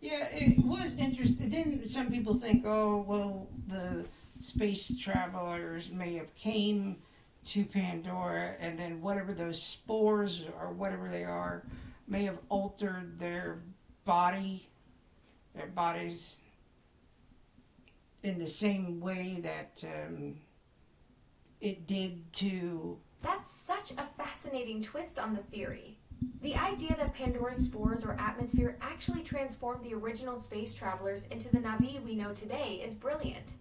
Speaker 3: Yeah, it was interesting. Then some people think, oh, well, the space travelers may have came to Pandora and then whatever those spores or whatever they are may have altered their bodies in the same way that it did to...
Speaker 4: That's such a fascinating twist on the theory. The idea that Pandora's spores or atmosphere actually transformed the original space travelers into the Na'vi we know today is brilliant.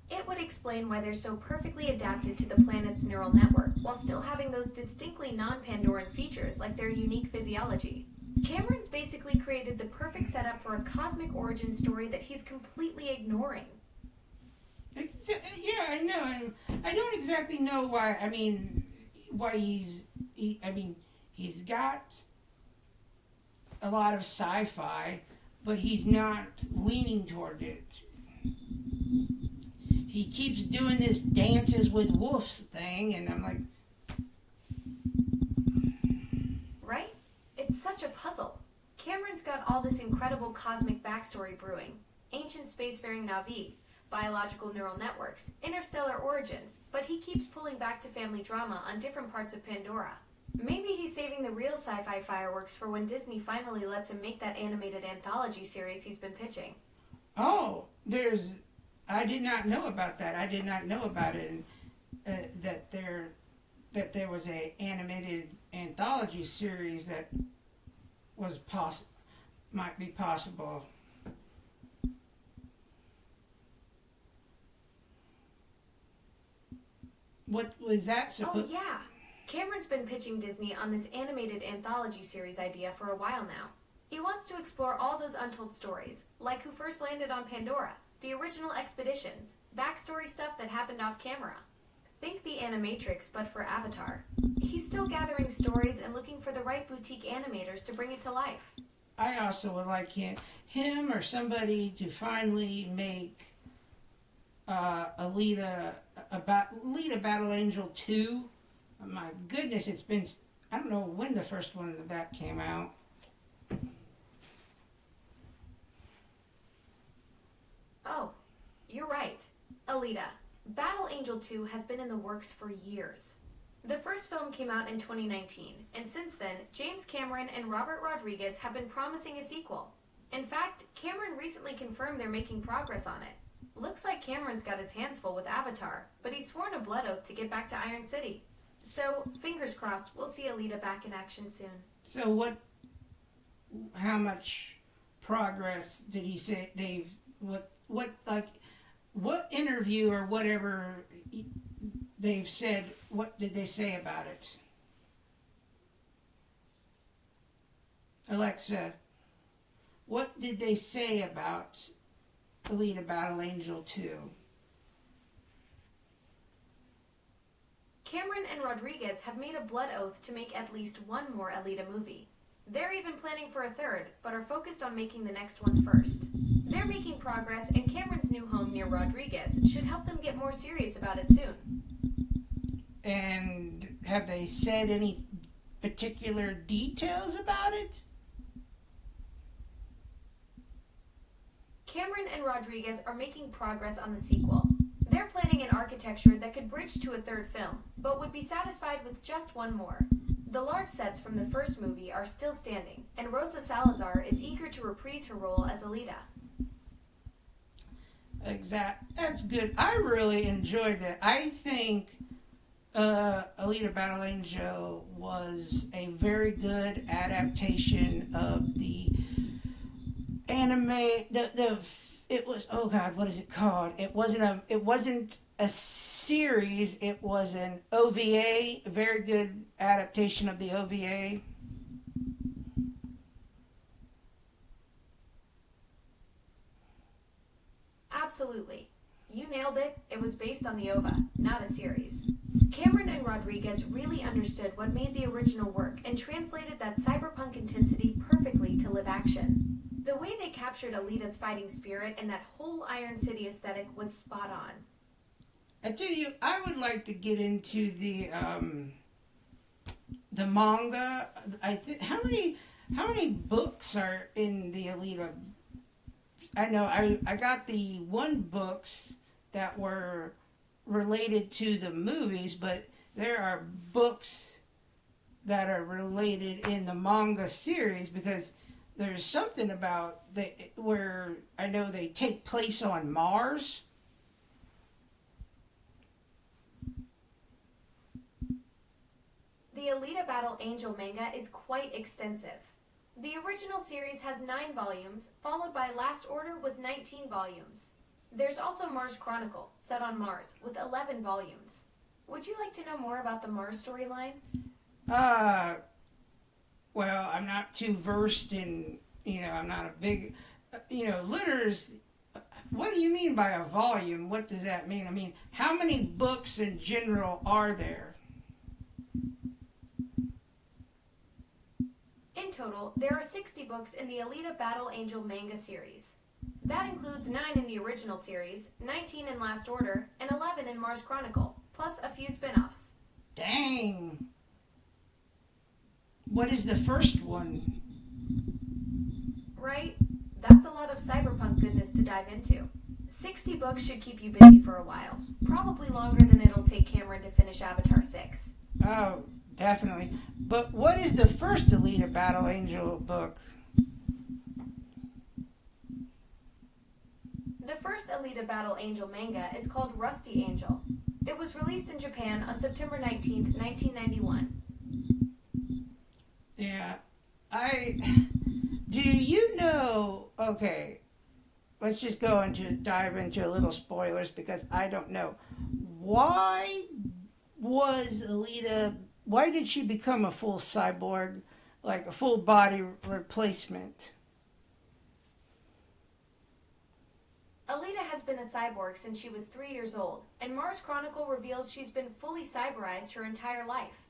Speaker 4: It would explain why they're so perfectly adapted to the planet's neural network while still having those distinctly non-Pandoran features like their unique physiology. Cameron's basically created the perfect setup for a cosmic origin story that he's completely ignoring.
Speaker 3: Yeah, I know. I don't exactly know why. I mean, he's got a lot of sci-fi, but he's not leaning toward it. He keeps doing this dances with wolves thing, and I'm like...
Speaker 4: Right? It's such a puzzle. Cameron's got all this incredible cosmic backstory brewing. Ancient spacefaring Na'vi, biological neural networks, interstellar origins, but he keeps pulling back to family drama on different parts of Pandora. Maybe he's saving the real sci-fi fireworks for when Disney finally lets him make that animated anthology series he's been pitching.
Speaker 3: Oh, I did not know about that. I did not know about it, that there was a animated anthology series that was might be possible. What was that supposed?
Speaker 4: Oh yeah, Cameron's been pitching Disney on this animated anthology series idea for a while now. He wants to explore all those untold stories, like who first landed on Pandora, the original expeditions, backstory stuff that happened off camera. Think the Animatrix, but for Avatar. He's still gathering stories and looking for the right boutique animators to bring it to life.
Speaker 3: I also would like him or somebody to finally make Alita Battle Angel 2. My goodness, it's been... I don't know when the first one of that came out.
Speaker 4: Oh, you're right. Alita. Battle Angel 2 has been in the works for years. The first film came out in 2019, and since then, James Cameron and Robert Rodriguez have been promising a sequel. In fact, Cameron recently confirmed they're making progress on it. Looks like Cameron's got his hands full with Avatar, but he's sworn a blood oath to get back to Iron City. So, fingers crossed, we'll see Alita back in action soon.
Speaker 3: So how much progress did he say what interview or whatever they've said, what did they say about it? Alexa, what did they say about Alita Battle Angel 2?
Speaker 4: Cameron and Rodriguez have made a blood oath to make at least one more Alita movie. They're even planning for a third, but are focused on making the next one first. They're making progress, and Cameron's new home near Rodriguez should help them get more serious about it soon.
Speaker 3: And have they said any particular details about it?
Speaker 4: Cameron and Rodriguez are making progress on the sequel. They're planning an architecture that could bridge to a third film, but would be satisfied with just one more. The large sets from the first movie are still standing, and Rosa Salazar is eager to reprise her role as Alita.
Speaker 3: That's good. I really enjoyed it. I think Alita Battle Angel was a very good adaptation of the anime. It was, oh God, what is it called? It wasn't a series. It was an OVA, a very good adaptation of the OVA.
Speaker 4: Absolutely. You nailed it. It was based on the OVA, not a series. Cameron and Rodriguez really understood what made the original work and translated that cyberpunk intensity perfectly to live action. The way they captured Alita's fighting spirit and that whole Iron City aesthetic was spot on.
Speaker 3: I tell you, I would like to get into the manga. How many books are in the Alita? I know I got the one books that were related to the movies, but there are books that are related in the manga series, because there's something about where I know they take place on Mars.
Speaker 4: The Alita Battle Angel manga is quite extensive. The original series has 9 volumes, followed by Last Order with 19 volumes. There's also Mars Chronicle, set on Mars, with 11 volumes. Would you like to know more about the Mars storyline?
Speaker 3: Well, I'm not too versed in, I'm not a big, litters. What do you mean by a volume? What does that mean? I mean, how many books in general are there?
Speaker 4: In total, there are 60 books in the Alita Battle Angel manga series. That includes 9 in the original series, 19 in Last Order, and 11 in Mars Chronicle, plus a few spin-offs.
Speaker 3: Dang! What is the first one?
Speaker 4: Right? That's a lot of cyberpunk goodness to dive into. 60 books should keep you busy for a while. Probably longer than it'll take Cameron to finish Avatar 6.
Speaker 3: Oh, definitely. But what is the first Alita Battle Angel book?
Speaker 4: The first Alita Battle Angel manga is called Rusty Angel. It was released in Japan on September 19th, 1991.
Speaker 3: Yeah. Do you know, okay, let's just dive into a little spoilers, because I don't know. Why did she become a full cyborg, like a full body replacement?
Speaker 4: Alita has been a cyborg since she was 3 years old, and Mars Chronicle reveals she's been fully cyberized her entire life.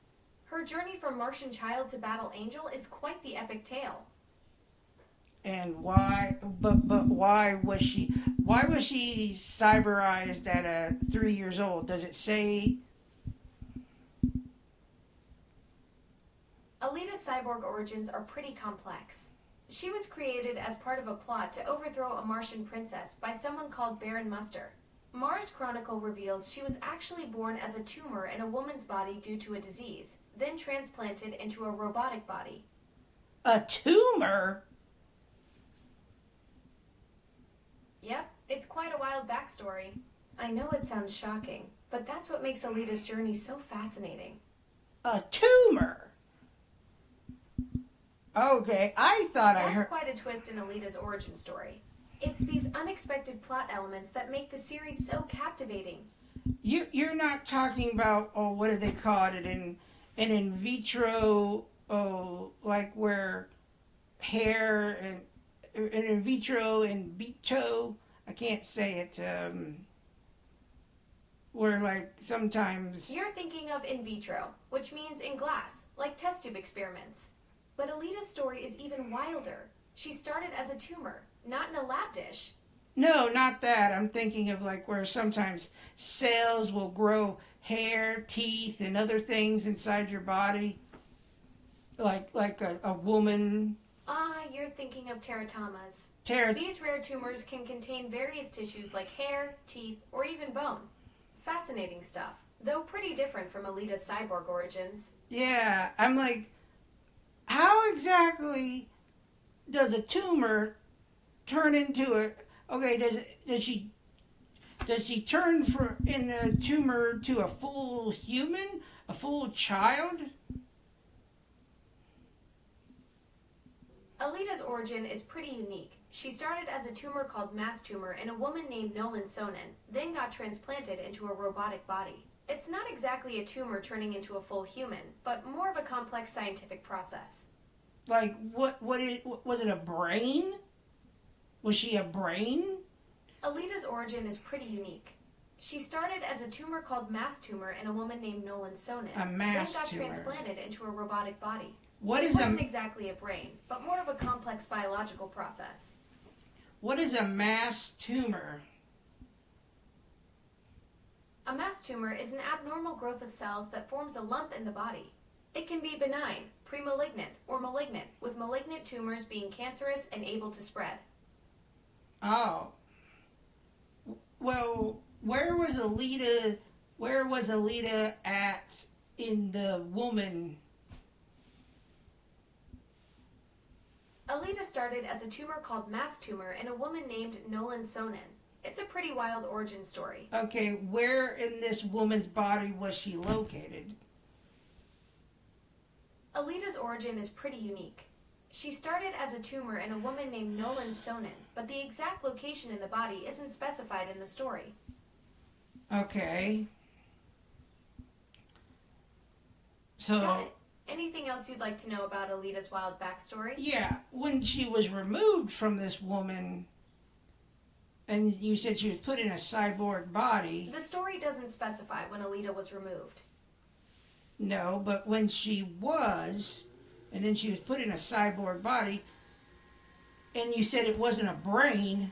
Speaker 4: Her journey from Martian child to Battle Angel is quite the epic tale.
Speaker 3: And why? But why was she cyberized at 3 years old? Does it say?
Speaker 4: Alita's cyborg origins are pretty complex. She was created as part of a plot to overthrow a Martian princess by someone called Baron Muster. Mars Chronicle reveals she was actually born as a tumor in a woman's body due to a disease, then transplanted into a robotic body.
Speaker 3: A tumor?
Speaker 4: Yep, it's quite a wild backstory. I know it sounds shocking, but that's what makes Alita's journey so fascinating.
Speaker 3: A tumor? Okay, I thought I heard...
Speaker 4: That's quite a twist in Alita's origin story. It's these unexpected plot elements that make the series so captivating.
Speaker 3: You're not talking about, what do they call it, an in vitro, like where hair and in vitro and vitro. I can't say it. Where like sometimes
Speaker 4: You're thinking of in vitro, which means in glass, like test tube experiments. But Alita's story is even wilder. She started as a tumor, not in a lab dish.
Speaker 3: no, not that. I'm thinking of like where sometimes cells will grow hair, teeth, and other things inside your body, like a woman.
Speaker 4: Ah, you're thinking of teratomas.
Speaker 3: Ter-
Speaker 4: These rare tumors can contain various tissues like hair, teeth, or even bone. Fascinating stuff, though pretty different from Alita's cyborg origins.
Speaker 3: yeah, I'm like, how exactly does a tumor turn into a? Okay, does she turn in the tumor to a full human, a full child?
Speaker 4: Alita's origin is pretty unique. She started as a tumor called mast tumor in a woman named Nolan Sonnen, then got transplanted into a robotic body. It's not exactly a tumor turning into a full human, but more of a complex scientific process.
Speaker 3: Like, was it a brain? Was she a brain?
Speaker 4: Alita's origin is pretty unique. She started as a tumor called mast tumor in a woman named Nolan Sonnen,
Speaker 3: A mast
Speaker 4: then got
Speaker 3: tumor.
Speaker 4: transplanted into a robotic body.
Speaker 3: What
Speaker 4: It
Speaker 3: is
Speaker 4: wasn't exactly a brain, but more of a complex biological process.
Speaker 3: what is a mast tumor?
Speaker 4: A mast tumor is an abnormal growth of cells that forms a lump in the body. It can be benign, premalignant, or malignant, with malignant tumors being cancerous and able to spread.
Speaker 3: Oh, well, where was Alita? Where was Alita at in the woman?
Speaker 4: Alita started as a tumor called mast tumor in a woman named Nolan Sonnen. It's a pretty wild origin story.
Speaker 3: Okay, where in this woman's body was she located?
Speaker 4: Alita's origin is pretty unique. She started as a tumor in a woman named Nolan Sonnen, but the exact location in the body isn't specified in the story.
Speaker 3: Okay.
Speaker 4: Got
Speaker 3: So,
Speaker 4: it. Anything else you'd like to know about Alita's wild backstory?
Speaker 3: yeah, when she was removed from this woman, and you said she was put in a cyborg body.
Speaker 4: The story doesn't specify when Alita was removed.
Speaker 3: No, but when she was, and then she was put in a cyborg body, and you said it wasn't a brain,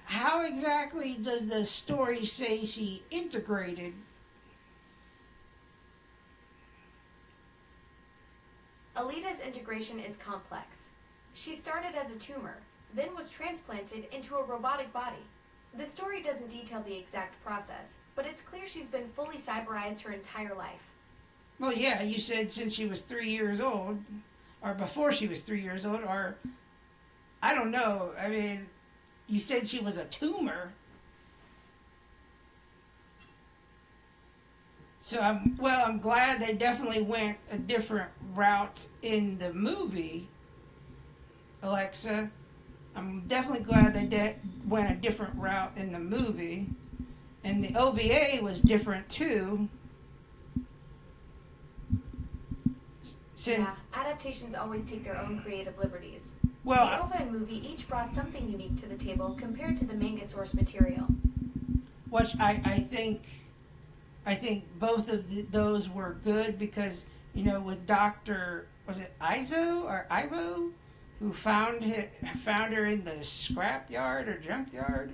Speaker 3: how exactly does the story say she integrated?
Speaker 4: Alita's integration is complex. She started as a tumor, then was transplanted into a robotic body. The story doesn't detail the exact process, but it's clear she's been fully cyberized her entire life.
Speaker 3: Well, yeah, you said since she was 3 years old, or before she was 3 years old, or I don't know. I mean, you said she was a tumor. So I'm glad they definitely went a different route in the movie, Alexa. I'm definitely glad they went a different route in the movie. And the OVA was different too.
Speaker 4: Yeah, adaptations always take their own creative liberties.
Speaker 3: Well,
Speaker 4: the OVA and movie each brought something unique to the table compared to the manga source material.
Speaker 3: which I think both of those were good because, you know, with Dr. was it Izo or Ivo who found her in the scrap yard or junkyard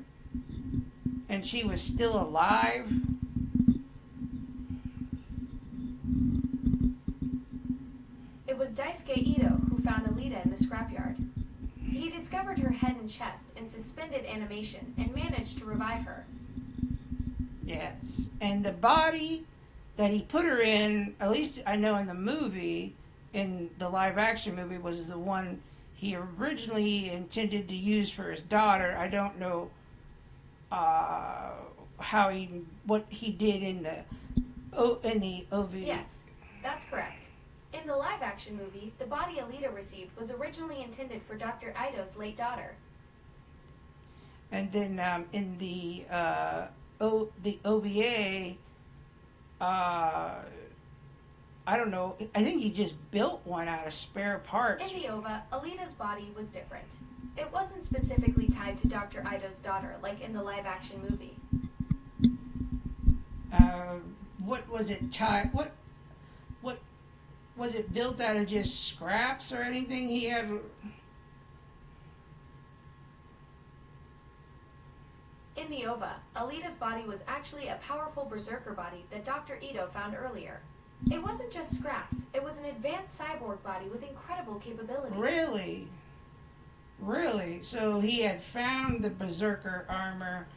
Speaker 3: and she was still alive.
Speaker 4: It was Daisuke Ito who found Alita in the scrapyard. He discovered her head and chest in suspended animation and managed to revive her.
Speaker 3: Yes. And the body that he put her in, at least I know in the movie, in the live action movie, was the one he originally intended to use for his daughter. I don't know what he did in the OVA.
Speaker 4: Yes, that's correct. In the live action movie, the body Alita received was originally intended for Dr. Ito's late daughter.
Speaker 3: And then in the OVA, I don't know. I think he just built one out of spare parts.
Speaker 4: In the OVA, Alita's body was different. It wasn't specifically tied to Dr. Ido's daughter, like in the live-action movie.
Speaker 3: What was it tied? What was it built out of? Just scraps or anything? He had.
Speaker 4: In the OVA, Alita's body was actually a powerful berserker body that Dr. Ito found earlier. It wasn't just scraps, it was an advanced cyborg body with incredible capabilities.
Speaker 3: Really? Really? So he had found the berserker armor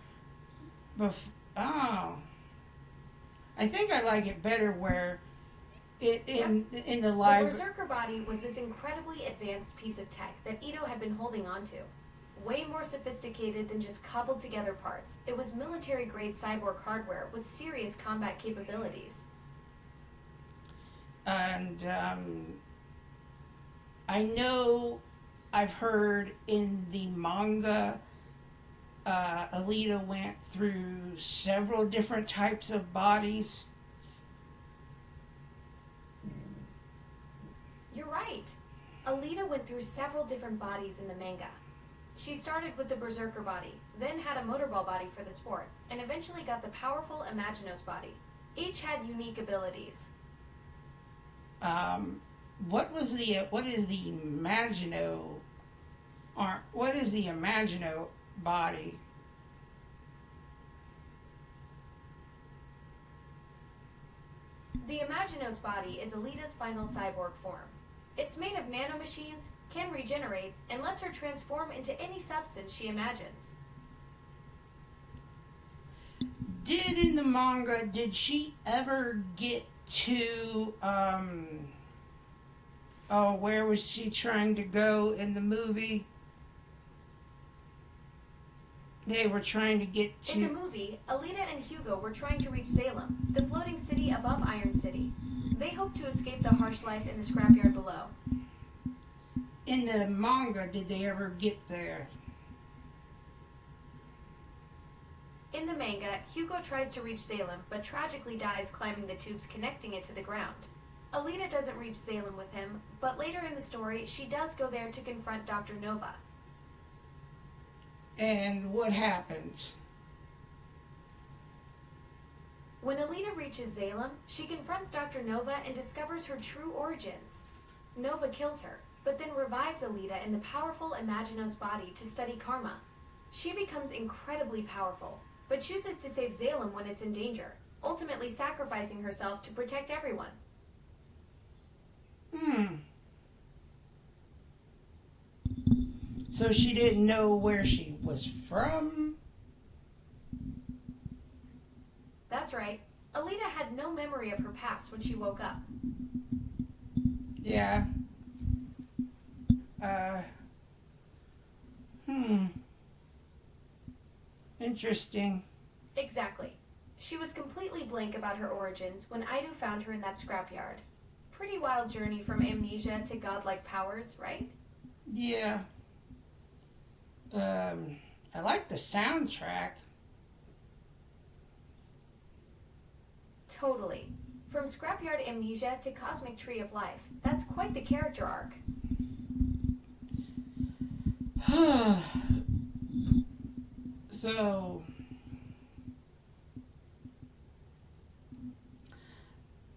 Speaker 3: oh. I think I like it better where in the live...
Speaker 4: The berserker body was this incredibly advanced piece of tech that Ito had been holding on to. Way more sophisticated than just cobbled together parts. It was military-grade cyborg hardware with serious combat capabilities.
Speaker 3: And I know I've heard in the manga, Alita went through several different types of bodies.
Speaker 4: You're right. Alita went through several different bodies in the manga. She started with the berserker body, then had a motorball body for the sport, and eventually got the powerful Imaginos body. Each had unique abilities.
Speaker 3: What is the Imagino body?
Speaker 4: The Imaginos body is Alita's final cyborg form. It's made of nanomachines, can regenerate, and lets her transform into any substance she imagines.
Speaker 3: In the manga, did she ever get to, where was she trying to go in the movie? They were trying to get to...
Speaker 4: In the movie, Alita and Hugo were trying to reach Salem, the floating city above Iron City. They hoped to escape the harsh life in the scrapyard below.
Speaker 3: In the manga, did they ever get there?
Speaker 4: In the manga, Hugo tries to reach Salem, but tragically dies climbing the tubes connecting it to the ground. Alita doesn't reach Salem with him, but later in the story, she does go there to confront Dr. Nova.
Speaker 3: And what happens?
Speaker 4: When Alita reaches Salem, she confronts Dr. Nova and discovers her true origins. Nova kills her, but then revives Alita in the powerful Imaginos body to study karma. She becomes incredibly powerful, but chooses to save Salem when it's in danger, ultimately sacrificing herself to protect everyone.
Speaker 3: So she didn't know where she was from?
Speaker 4: That's right. Alita had no memory of her past when she woke up.
Speaker 3: Yeah. Interesting.
Speaker 4: Exactly. She was completely blank about her origins when Ido found her in that scrapyard. Pretty wild journey from amnesia to godlike powers, right?
Speaker 3: Yeah. I like the soundtrack.
Speaker 4: Totally. From Scrapyard Amnesia to Cosmic Tree of Life. That's quite the character arc.
Speaker 3: So,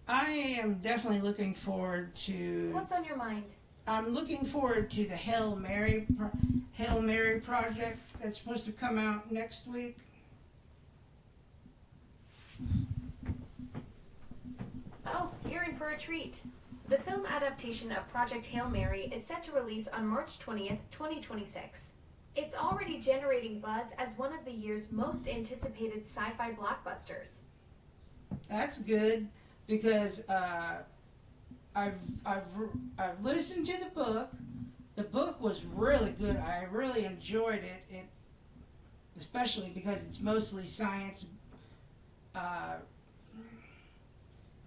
Speaker 3: I am definitely looking forward to...
Speaker 4: What's on your mind?
Speaker 3: I'm looking forward to the Hail Mary project that's supposed to come out next week.
Speaker 4: Oh, you're in for a treat. The film adaptation of Project Hail Mary is set to release on March 20th, 2026. It's already generating buzz as one of the year's most anticipated sci-fi blockbusters.
Speaker 3: That's good because I've listened to the book. The book was really good. I really enjoyed it. Especially because it's mostly science.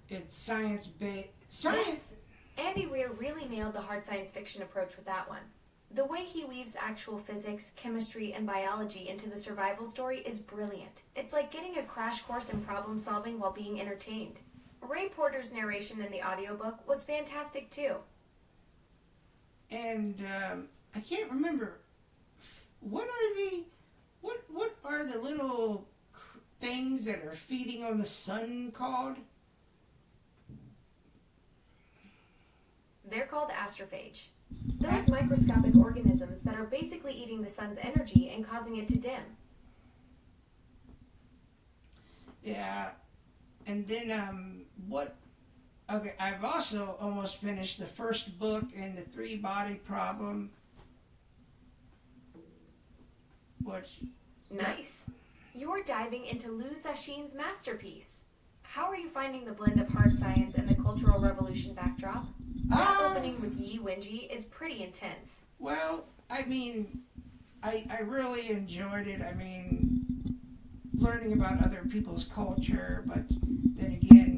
Speaker 3: It's science-based.
Speaker 4: Yes. Andy Weir really nailed the hard science fiction approach with that one. The way he weaves actual physics, chemistry, and biology into the survival story is brilliant. It's like getting a crash course in problem solving while being entertained. Ray Porter's narration in the audiobook was fantastic too.
Speaker 3: And I can't remember what are the little things that are feeding on the sun called?
Speaker 4: They're called astrophage. Those microscopic organisms that are basically eating the sun's energy and causing it to dim.
Speaker 3: Yeah. And then okay, I've also almost finished the first book in the three-body problem.
Speaker 4: Nice. You're diving into Liu Cixin's masterpiece. How are you finding the blend of hard science and the Cultural Revolution backdrop? That opening with Yi Wenji is pretty intense.
Speaker 3: Well, I mean, I really enjoyed it. I mean, learning about other people's culture, but then again,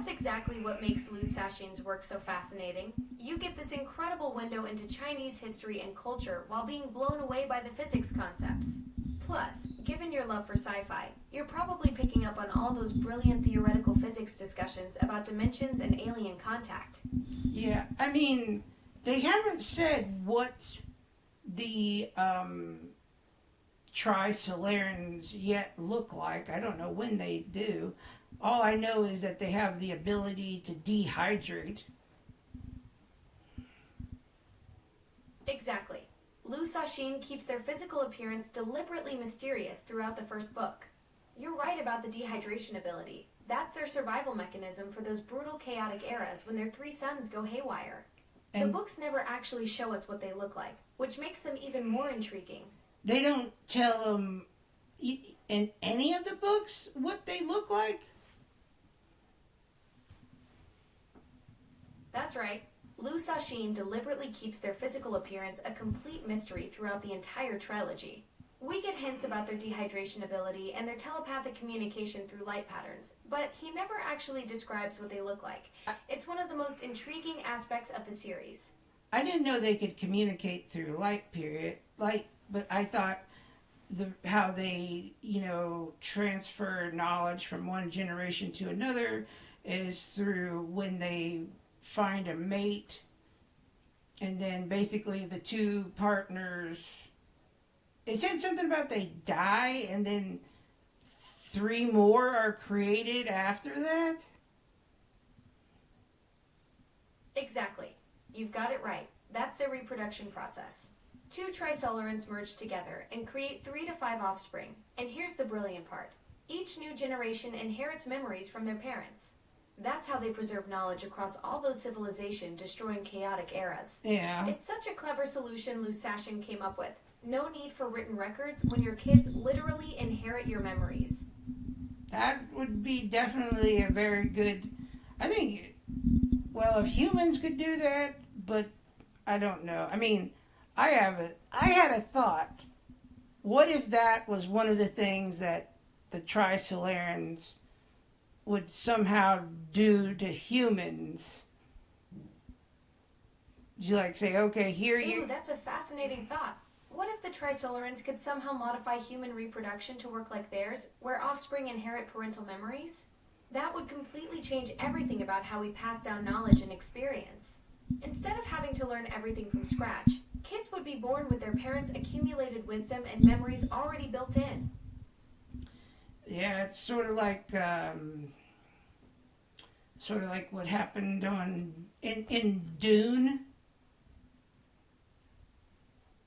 Speaker 4: That's exactly what makes Liu Cixin's work so fascinating. You get this incredible window into Chinese history and culture while being blown away by the physics concepts. Plus, given your love for sci-fi, you're probably picking up on all those brilliant theoretical physics discussions about dimensions and alien contact.
Speaker 3: Yeah, I mean, they haven't said what the Trisolarans yet look like. I don't know when they do. All I know is that they have the ability to dehydrate.
Speaker 4: Exactly. Liu Cixin keeps their physical appearance deliberately mysterious throughout the first book. You're right about the dehydration ability. That's their survival mechanism for those brutal chaotic eras when their three suns go haywire. The books never actually show us what they look like, which makes them even more intriguing.
Speaker 3: They don't tell them in any of the books what they look like?
Speaker 4: That's right. Liu Cixin deliberately keeps their physical appearance a complete mystery throughout the entire trilogy. We get hints about their dehydration ability and their telepathic communication through light patterns, but he never actually describes what they look like. It's one of the most intriguing aspects of the series.
Speaker 3: I didn't know they could communicate through light, but I thought how they, transfer knowledge from one generation to another is through when they find a mate, and then basically the two partners, it said something about they die and then three more are created after that.
Speaker 4: Exactly. You've got it right. That's their reproduction process. Two Trisolarans merge together and create 3 to 5 offspring. And here's the brilliant part. Each new generation inherits memories from their parents. That's how they preserve knowledge across all those civilization destroying chaotic eras.
Speaker 3: Yeah.
Speaker 4: It's such a clever solution Liu Cixin came up with. No need for written records when your kids literally inherit your memories.
Speaker 3: That would be definitely a very good, I think, well, if humans could do that, but I don't know. I mean, I had a thought. What if that was one of the things that the Trisolarans would somehow do to humans? You say, okay, here you...
Speaker 4: Ooh, that's a fascinating thought. What if the Trisolarans could somehow modify human reproduction to work like theirs, where offspring inherit parental memories? That would completely change everything about how we pass down knowledge and experience. Instead of having to learn everything from scratch, kids would be born with their parents' accumulated wisdom and memories already built in.
Speaker 3: Yeah, it's sort of like what happened in Dune.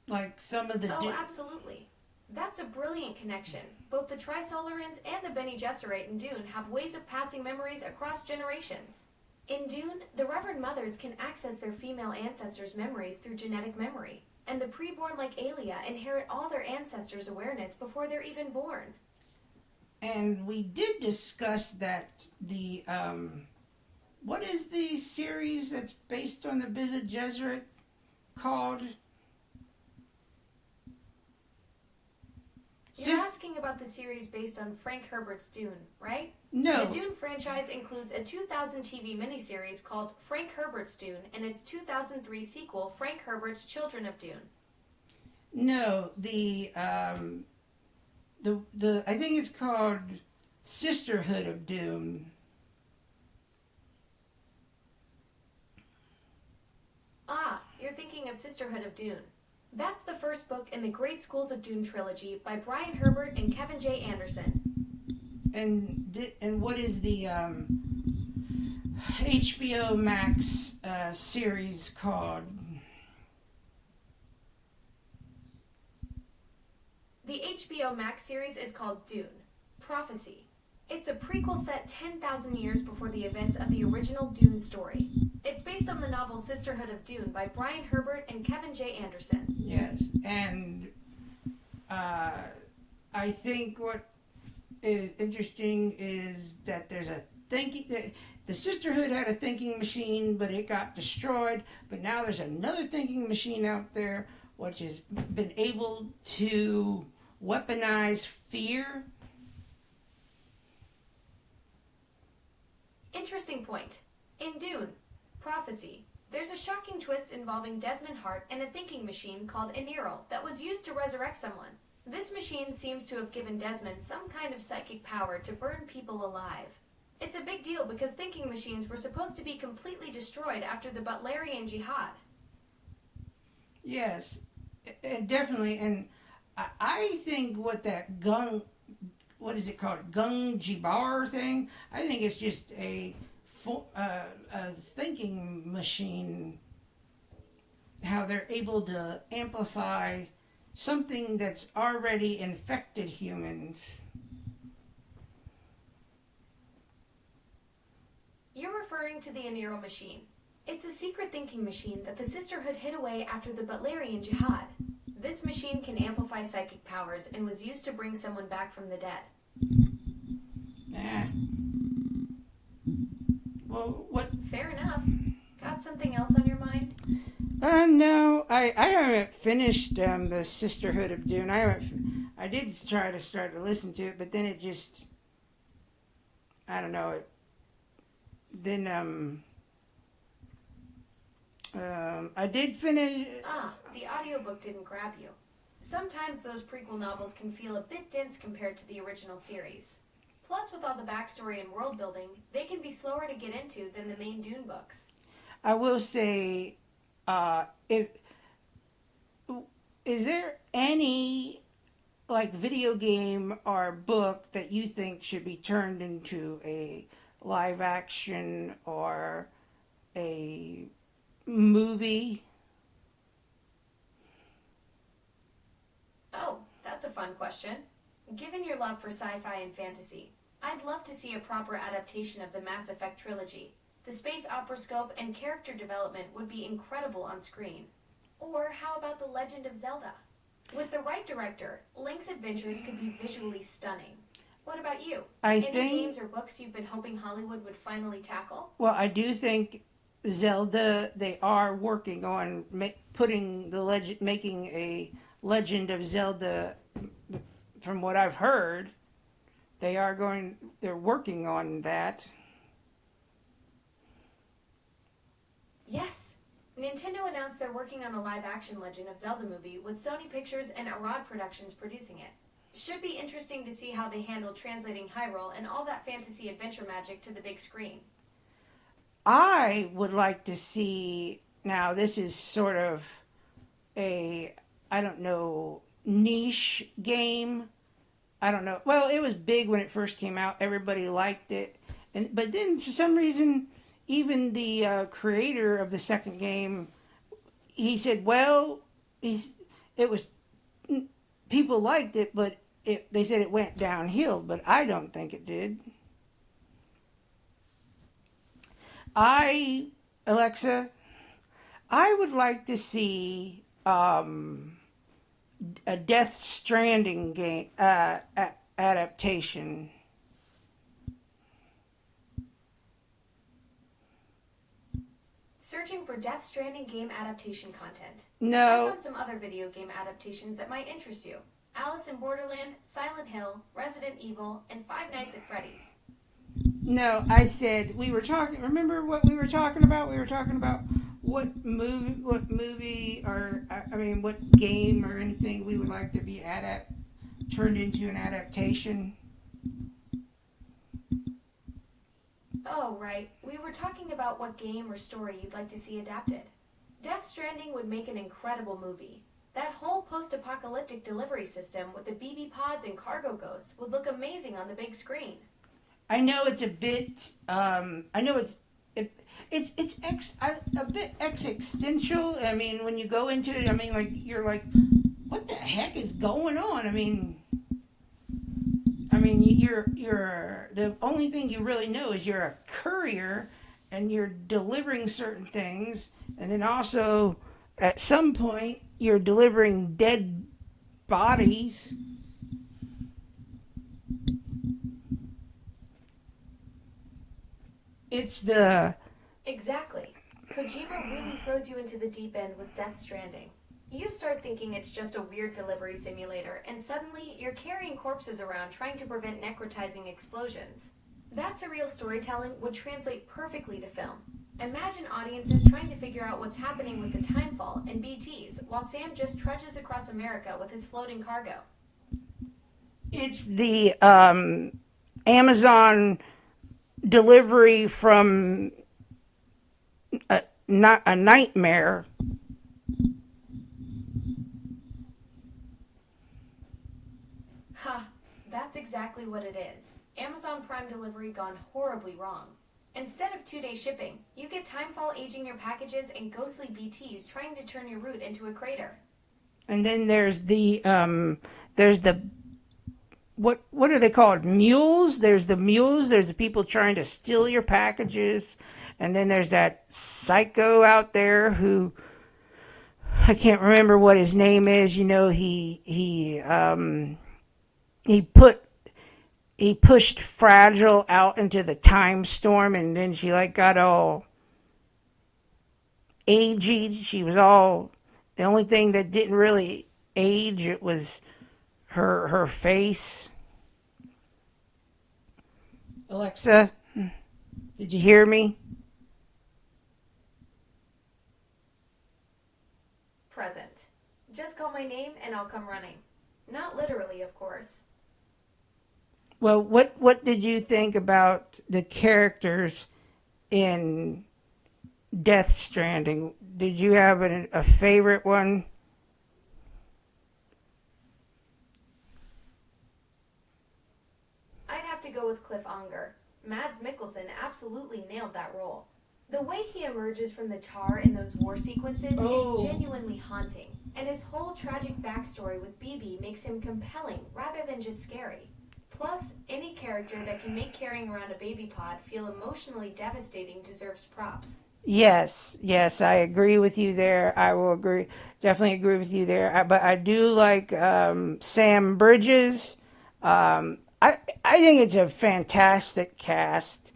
Speaker 3: Like some of the...
Speaker 4: Absolutely. That's a brilliant connection. Both the Trisolarans and the Bene Gesserit in Dune have ways of passing memories across generations. In Dune, the Reverend Mothers can access their female ancestors' memories through genetic memory, and the preborn like Aelia inherit all their ancestors' awareness before they're even born.
Speaker 3: And we did discuss that the... what is the series that's based on the Bene Gesserit called?
Speaker 4: You're asking about the series based on Frank Herbert's Dune, right?
Speaker 3: No.
Speaker 4: The Dune franchise includes a 2000 TV miniseries called Frank Herbert's Dune and its 2003 sequel, Frank Herbert's Children of Dune.
Speaker 3: No, the I think it's called Sisterhood of Doom.
Speaker 4: Ah, you're thinking of Sisterhood of Dune. That's the first book in the Great Schools of Dune trilogy by Brian Herbert and Kevin J. Anderson.
Speaker 3: And what is the HBO Max series called?
Speaker 4: The HBO Max series is called Dune: Prophecy. It's a prequel set 10,000 years before the events of the original Dune story. It's based on the novel Sisterhood of Dune by Brian Herbert and Kevin J. Anderson.
Speaker 3: Yes, and I think what is interesting is that there's a the Sisterhood had a thinking machine, but it got destroyed. But now there's another thinking machine out there which has been able to weaponize fear.
Speaker 4: Interesting point. In Dune: Prophecy, there's a shocking twist involving Desmond Hart and a thinking machine called Eneral that was used to resurrect someone. This machine seems to have given Desmond some kind of psychic power to burn people alive. It's a big deal because thinking machines were supposed to be completely destroyed after the Butlerian Jihad.
Speaker 3: Yes, definitely. And I think what that what is it called? Gung Jibar thing? I think it's just a thinking machine. How they're able to amplify something that's already infected humans.
Speaker 4: You're referring to the Eneral machine. It's a secret thinking machine that the Sisterhood hid away after the Butlerian Jihad. This machine can amplify psychic powers and was used to bring someone back from the dead.
Speaker 3: Well, what?
Speaker 4: Fair enough. Got something else on your mind?
Speaker 3: No, I haven't finished the Sisterhood of Dune. I did try to start to listen to it, but then it just, I don't know. I did finish.
Speaker 4: The audiobook didn't grab you. Sometimes those prequel novels can feel a bit dense compared to the original series. Plus, with all the backstory and world building, they can be slower to get into than the main Dune books.
Speaker 3: I will say, is there any video game or book that you think should be turned into a live action or a movie?
Speaker 4: Oh, that's a fun question. Given your love for sci-fi and fantasy, I'd love to see a proper adaptation of the Mass Effect trilogy. The space opera scope and character development would be incredible on screen. Or how about The Legend of Zelda? With the right director, Link's adventures could be visually stunning. What about you? Any games or books you've been hoping Hollywood would finally tackle?
Speaker 3: Well, I do think Zelda, they are working on making a Legend of Zelda. From what I've heard, they're working on that.
Speaker 4: Yes. Nintendo announced they're working on a live-action Legend of Zelda movie with Sony Pictures and Arad Productions producing it. Should be interesting to see how they handle translating Hyrule and all that fantasy adventure magic to the big screen.
Speaker 3: I would like to see, now this is sort of a, I don't know, niche game. I don't know. Well, it was big when it first came out. Everybody liked it. But then for some reason, even the creator of the second game, he said, well, people liked it, but they said it went downhill, but I don't think it did. Alexa, I would like to see a Death Stranding game adaptation.
Speaker 4: Searching for Death Stranding game adaptation content.
Speaker 3: No.
Speaker 4: I found some other video game adaptations that might interest you. Alice in Borderland, Silent Hill, Resident Evil, and Five Nights at Freddy's.
Speaker 3: No, I said remember what we were talking about? We were talking about what movie or, what game or anything we would like to be turned into an adaptation.
Speaker 4: Oh, right. We were talking about what game or story you'd like to see adapted. Death Stranding would make an incredible movie. That whole post-apocalyptic delivery system with the BB pods and cargo ghosts would look amazing on the big screen.
Speaker 3: I know it's a bit. I know a bit existential. I mean, when you go into it, I mean, like you're like, what the heck is going on? I mean, you're the only thing you really know is you're a courier, and you're delivering certain things, and then also at some point you're delivering dead bodies. It's the
Speaker 4: Exactly. Kojima really throws you into the deep end with Death Stranding. You start thinking it's just a weird delivery simulator, and suddenly you're carrying corpses around trying to prevent necrotizing explosions. That surreal storytelling would translate perfectly to film. Imagine audiences trying to figure out what's happening with the Timefall and BTs while Sam just trudges across America with his floating cargo.
Speaker 3: it's the Amazon delivery from not a nightmare.
Speaker 4: Ha, that's exactly what it is. Amazon Prime delivery gone horribly wrong. Instead of 2-day shipping, you get Timefall aging your packages and ghostly BTs trying to turn your route into a crater.
Speaker 3: And then there's the what are they called? Mules. There's the mules. There's the people trying to steal your packages, and then there's that psycho out there who I can't remember what his name is. You know, he pushed Fragile out into the time storm, and then she like got all aged. She was all the only thing that didn't really age. It was her face. Alexa, did you hear me?
Speaker 4: Present. Just call my name and I'll come running. Not literally, of course.
Speaker 3: Well, what did you think about the characters in Death Stranding? Did you have a favorite one?
Speaker 4: I'd have to go with Cliff Unger. Mads Mikkelsen absolutely nailed that role. The way he emerges from the tar in those war sequences is genuinely haunting, and his whole tragic backstory with BB makes him compelling rather than just scary. Plus, any character that can make carrying around a baby pod feel emotionally devastating deserves props.
Speaker 3: Yes, I agree with you there. I will definitely agree with you there. But I do like Sam Bridges. I think it's a fantastic cast.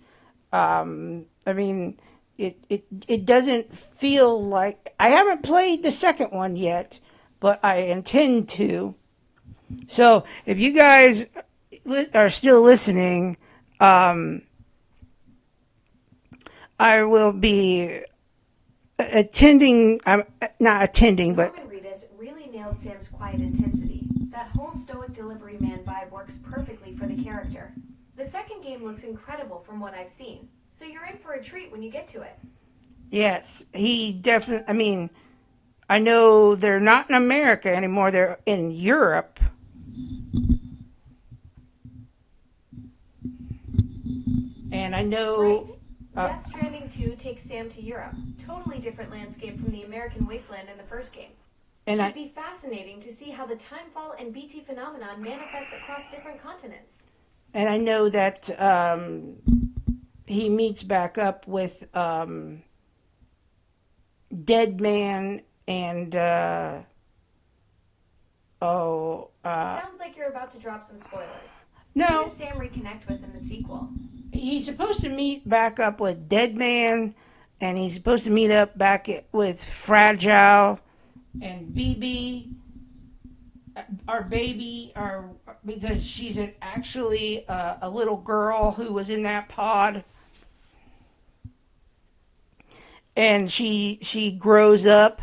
Speaker 3: I mean, it doesn't feel like I haven't played the second one yet, but I intend to. So if you guys are still listening, I will be attending. I'm not attending, but
Speaker 4: Norman Reedus really nailed Sam's quiet intensity. That whole stoic delivery man vibe works perfectly for the character. The second game looks incredible from what I've seen, so you're in for a treat when you get to it.
Speaker 3: yes, he definitely. I mean, I know they're not in America anymore. They're in Europe. And I know.
Speaker 4: Right. Death Stranding 2 takes Sam to Europe. Totally different landscape from the American wasteland in the first game. It should be fascinating to see how the Timefall and BT phenomenon manifests across different continents.
Speaker 3: And I know that he meets back up with Dead Man and
Speaker 4: Sounds like you're about to drop some spoilers. Who
Speaker 3: no,
Speaker 4: does Sam reconnect with in the sequel?
Speaker 3: he's supposed to meet back up with Dead Man, and he's supposed to meet up with Fragile and BB, our baby, because she's actually a little girl who was in that pod, and she grows up.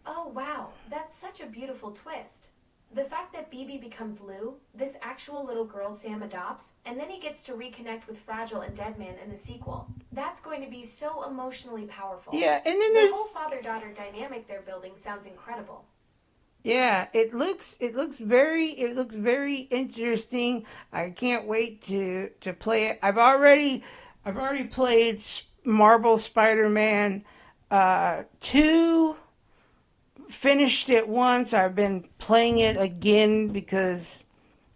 Speaker 4: Oh wow, that's such a beautiful twist. The fact that BB becomes Lou, this actual little girl Sam adopts, and then he gets to reconnect with Fragile and Deadman in the sequel, that's going to be so emotionally powerful.
Speaker 2: Yeah, and then
Speaker 4: the whole father-daughter dynamic they're building sounds incredible.
Speaker 2: Yeah, it looks very interesting. I can't wait to play it. I've already played Marvel Spider-Man 2, finished it once. I've been playing it again because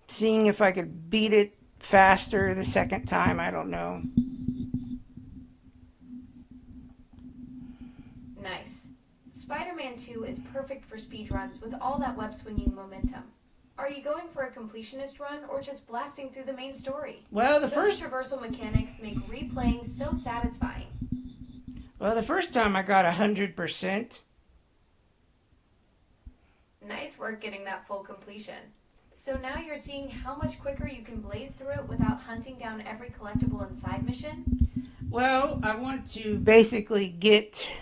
Speaker 2: seeing if I could beat it faster the second time. I don't know.
Speaker 4: Nice. Spider-Man 2 is perfect for speedruns with all that web-swinging momentum. Are you going for a completionist run or just blasting through the main story?
Speaker 2: Well,
Speaker 4: Those traversal mechanics make replaying so satisfying.
Speaker 2: Well, the first time I got 100%.
Speaker 4: Nice work getting that full completion. So now you're seeing how much quicker you can blaze through it without hunting down every collectible and side mission?
Speaker 2: Well, I want to basically get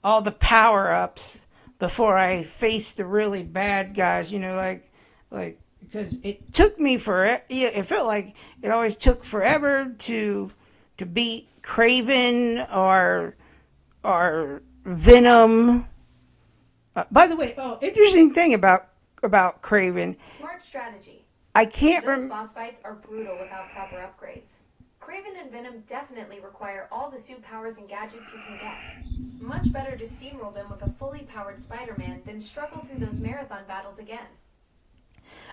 Speaker 2: all the power-ups before I face the really bad guys, like because it took me it felt like it always took forever to beat Kraven or Venom. By the way, interesting thing about Kraven.
Speaker 4: Smart strategy.
Speaker 2: I can't
Speaker 4: Those boss fights are brutal without proper upgrades. Kraven and Venom definitely require all the suit powers and gadgets you can get. Much better to steamroll them with a fully powered Spider-Man than struggle through those marathon battles again.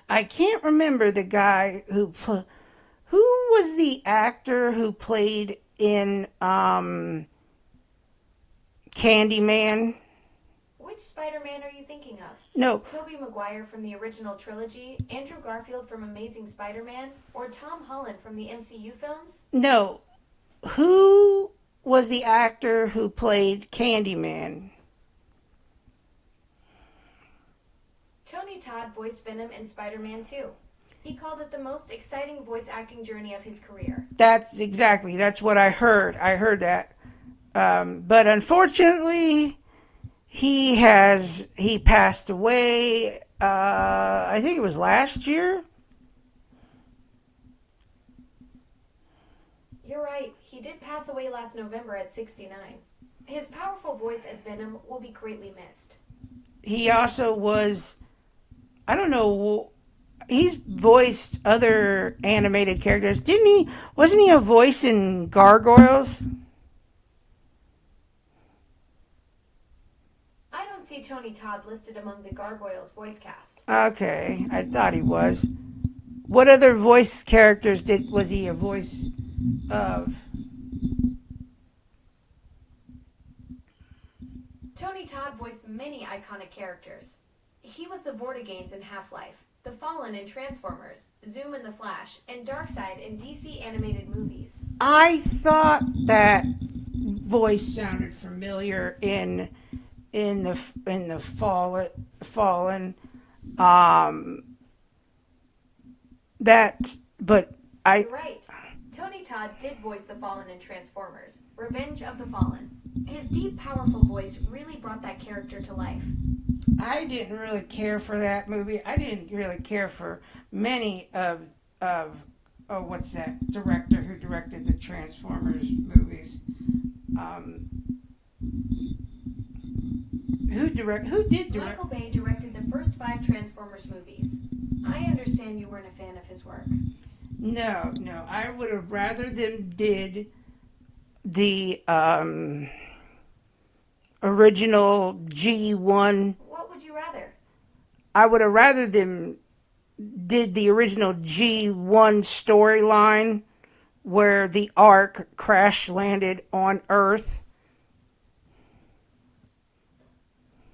Speaker 2: I can't remember the guy who was the actor who played in Candyman.
Speaker 4: Which Spider-Man are you thinking of?
Speaker 2: No.
Speaker 4: Tobey Maguire from the original trilogy, Andrew Garfield from Amazing Spider-Man, or Tom Holland from the MCU films?
Speaker 2: No. Who was the actor who played Candyman?
Speaker 4: Tony Todd voiced Venom in Spider-Man 2. He called it the most exciting voice acting journey of his career.
Speaker 2: That's what I heard. I heard that. But unfortunately, he passed away, I think it was last year.
Speaker 4: You're right. He did pass away last November at 69. His powerful voice as Venom will be greatly missed.
Speaker 2: He also was, I don't know, he's voiced other animated characters. Didn't he? Wasn't he a voice in Gargoyles?
Speaker 4: I don't see Tony Todd listed among the Gargoyles voice cast.
Speaker 2: Okay, I thought he was. What other voice characters was he a voice of?
Speaker 4: Tony Todd voiced many iconic characters. He was the Vortigaunts in Half-Life, the Fallen in Transformers, Zoom in The Flash, and Darkseid in DC animated movies.
Speaker 2: I thought that voice sounded familiar in the Fallen.
Speaker 4: You're right. Tony Todd did voice the Fallen in Transformers, Revenge of the Fallen. His deep, powerful voice really brought that character to life.
Speaker 2: I didn't really care for that movie. I didn't really care for many of what's that director who directed the Transformers movies? Who did direct?
Speaker 4: Michael Bay directed the first 5 Transformers movies. I understand you weren't a fan of his work.
Speaker 2: No. I would have rather them did the original G1.
Speaker 4: What would you rather?
Speaker 2: I would have rather them did the original G1 storyline where the Ark crash landed on Earth.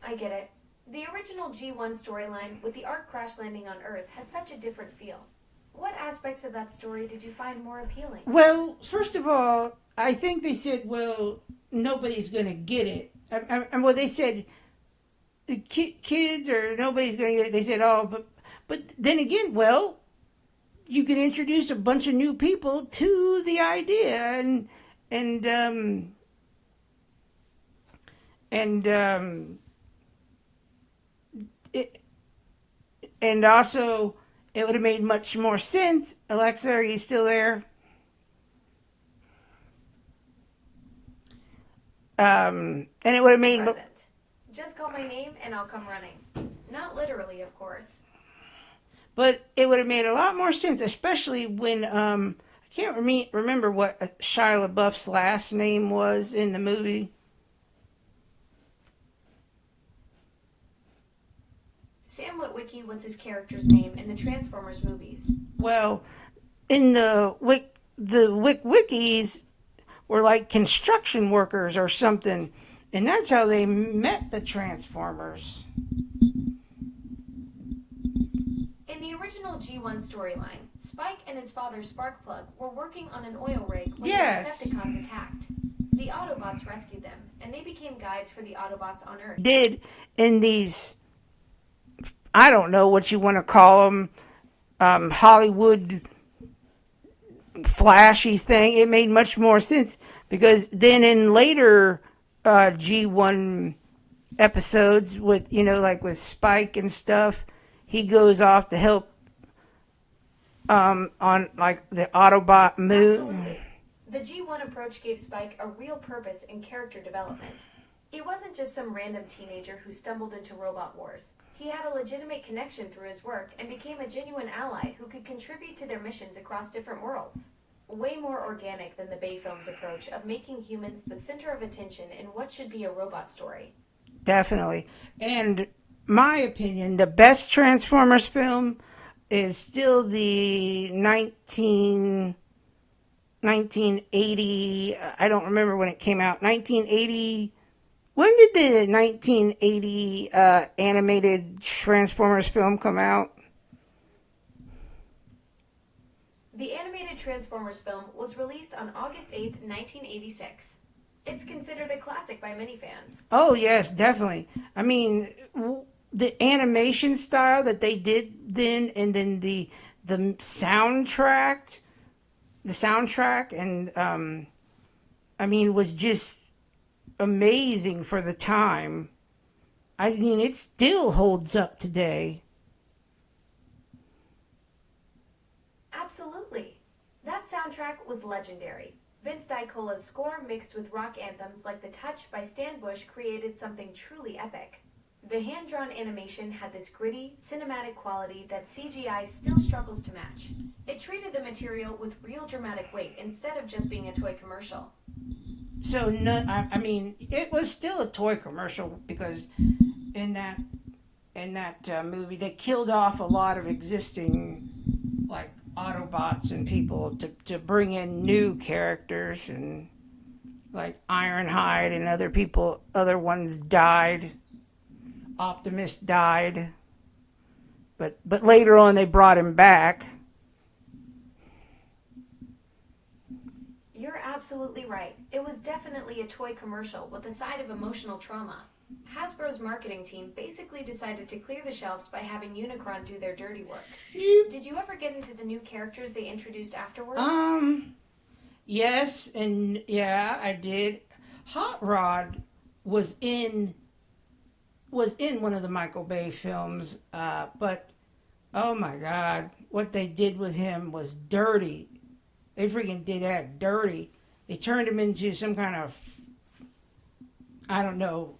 Speaker 4: I get it. The original G1 storyline with the Ark crash landing on Earth has such a different feel. What aspects of that story did you find more appealing?
Speaker 2: Well, first of all, I think they said, well, nobody's going to get it. And well, they said, kids or nobody's going to get it. They said, oh, but then again, well, you can introduce a bunch of new people to the idea and
Speaker 3: And also, it would have made much more sense. Alexa, are you still there? And it would have made...
Speaker 4: Present. Just call my name and I'll come running. Not literally, of course.
Speaker 3: But it would have made a lot more sense, especially when... I can't remember what Shia LaBeouf's last name was in the movie.
Speaker 4: Sam Witwicky was his character's name in the Transformers movies.
Speaker 3: Well, in the Wickwickies were like construction workers or something, and that's how they met the Transformers.
Speaker 4: In the original G1 storyline, Spike and his father Sparkplug were working on an oil rig when the Decepticons attacked. The Autobots rescued them, and they became guides for the Autobots on Earth.
Speaker 3: Did in these, I don't know what you want to call them, Hollywood flashy thing, it made much more sense, because then in later G1 episodes with, like with Spike and stuff, he goes off to help on like the Autobot move.
Speaker 4: Absolutely. The G1 approach gave Spike a real purpose in character development. He wasn't just some random teenager who stumbled into Robot Wars. He had a legitimate connection through his work and became a genuine ally who could contribute to their missions across different worlds. Way more organic than the Bay Films' approach of making humans the center of attention in what should be a robot story.
Speaker 3: Definitely. And my opinion, the best Transformers film is still the 1980, I don't remember when it came out, 1980. When did the 1980 animated Transformers film come out?
Speaker 4: The animated Transformers film was released on August 8th, 1986. It's considered a classic by many fans.
Speaker 3: Oh, yes, definitely. I mean, the animation style that they did then, and then the soundtrack, and, I mean, was just amazing for the time. I mean, it still holds up today.
Speaker 4: Absolutely. That soundtrack was legendary. Vince DiCola's score mixed with rock anthems like The Touch by Stan Bush created something truly epic. The hand-drawn animation had this gritty, cinematic quality that CGI still struggles to match. It treated the material with real dramatic weight instead of just being a toy commercial.
Speaker 3: So, no, I mean, it was still a toy commercial, because in that movie they killed off a lot of existing, like, Autobots and people to bring in new characters, and like Ironhide and other ones died. Optimus died, but later on they brought him back.
Speaker 4: You're absolutely right. It was definitely a toy commercial with a side of emotional trauma. Hasbro's marketing team basically decided to clear the shelves by having Unicron do their dirty work. Did you ever get into the new characters they introduced afterward?
Speaker 3: Yes, and yeah, I did. Hot Rod was in one of the Michael Bay films, but oh my God, what they did with him was dirty. They freaking did that dirty. They turned him into some kind of, I don't know.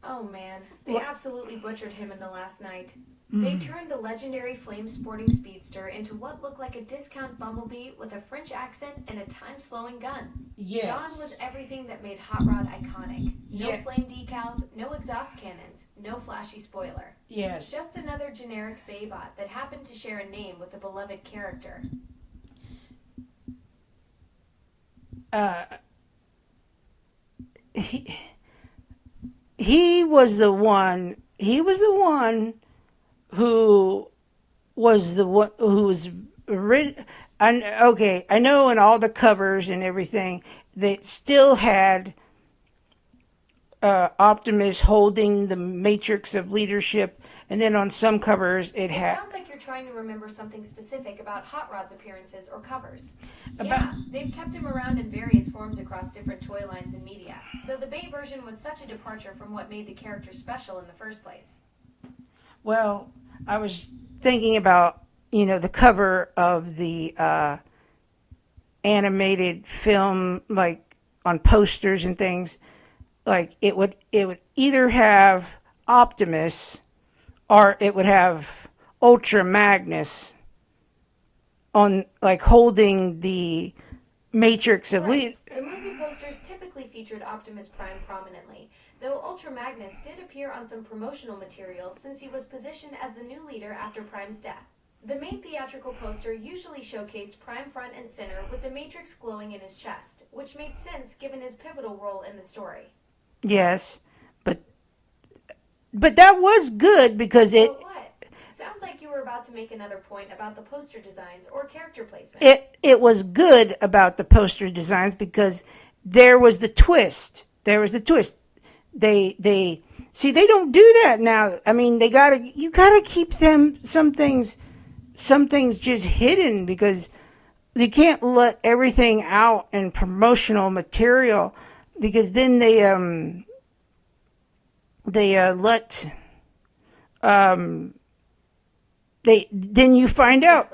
Speaker 4: Oh man, they absolutely butchered him in The Last Night. They turned the legendary flame-sporting speedster into what looked like a discount Bumblebee with a French accent and a time-slowing gun.
Speaker 3: Yes.
Speaker 4: Dawn was everything that made Hot Rod iconic. No flame decals, no exhaust cannons, no flashy spoiler.
Speaker 3: Yes.
Speaker 4: Just another generic Baybot that happened to share a name with a beloved character.
Speaker 3: He was the one who was okay, I know in all the covers and everything, they still had Optimus holding the matrix of leadership, and then on some covers it had...
Speaker 4: Sounds like you're trying to remember something specific about Hot Rod's appearances or covers. They've kept him around in various forms across different toy lines and media, though the Bay version was such a departure from what made the character special in the first place.
Speaker 3: Well,
Speaker 2: I was thinking about, the cover of the animated film, like on posters and things. Like it would either have Optimus or it would have Ultra Magnus on, like, holding the Matrix of
Speaker 4: Right. The movie posters typically featured Optimus Prime prominently, though Ultra Magnus did appear on some promotional materials since he was positioned as the new leader after Prime's death. The main theatrical poster usually showcased Prime front and center with the Matrix glowing in his chest, which made sense given his pivotal role in the story.
Speaker 2: Yes, but that was good because
Speaker 4: But what? Sounds like you were about to make another point about the poster designs or character placement.
Speaker 2: it was good about the poster designs because there was the twist. They see, they don't do that now. I mean, you gotta keep some things just hidden because you can't let everything out in promotional material because then then you find out.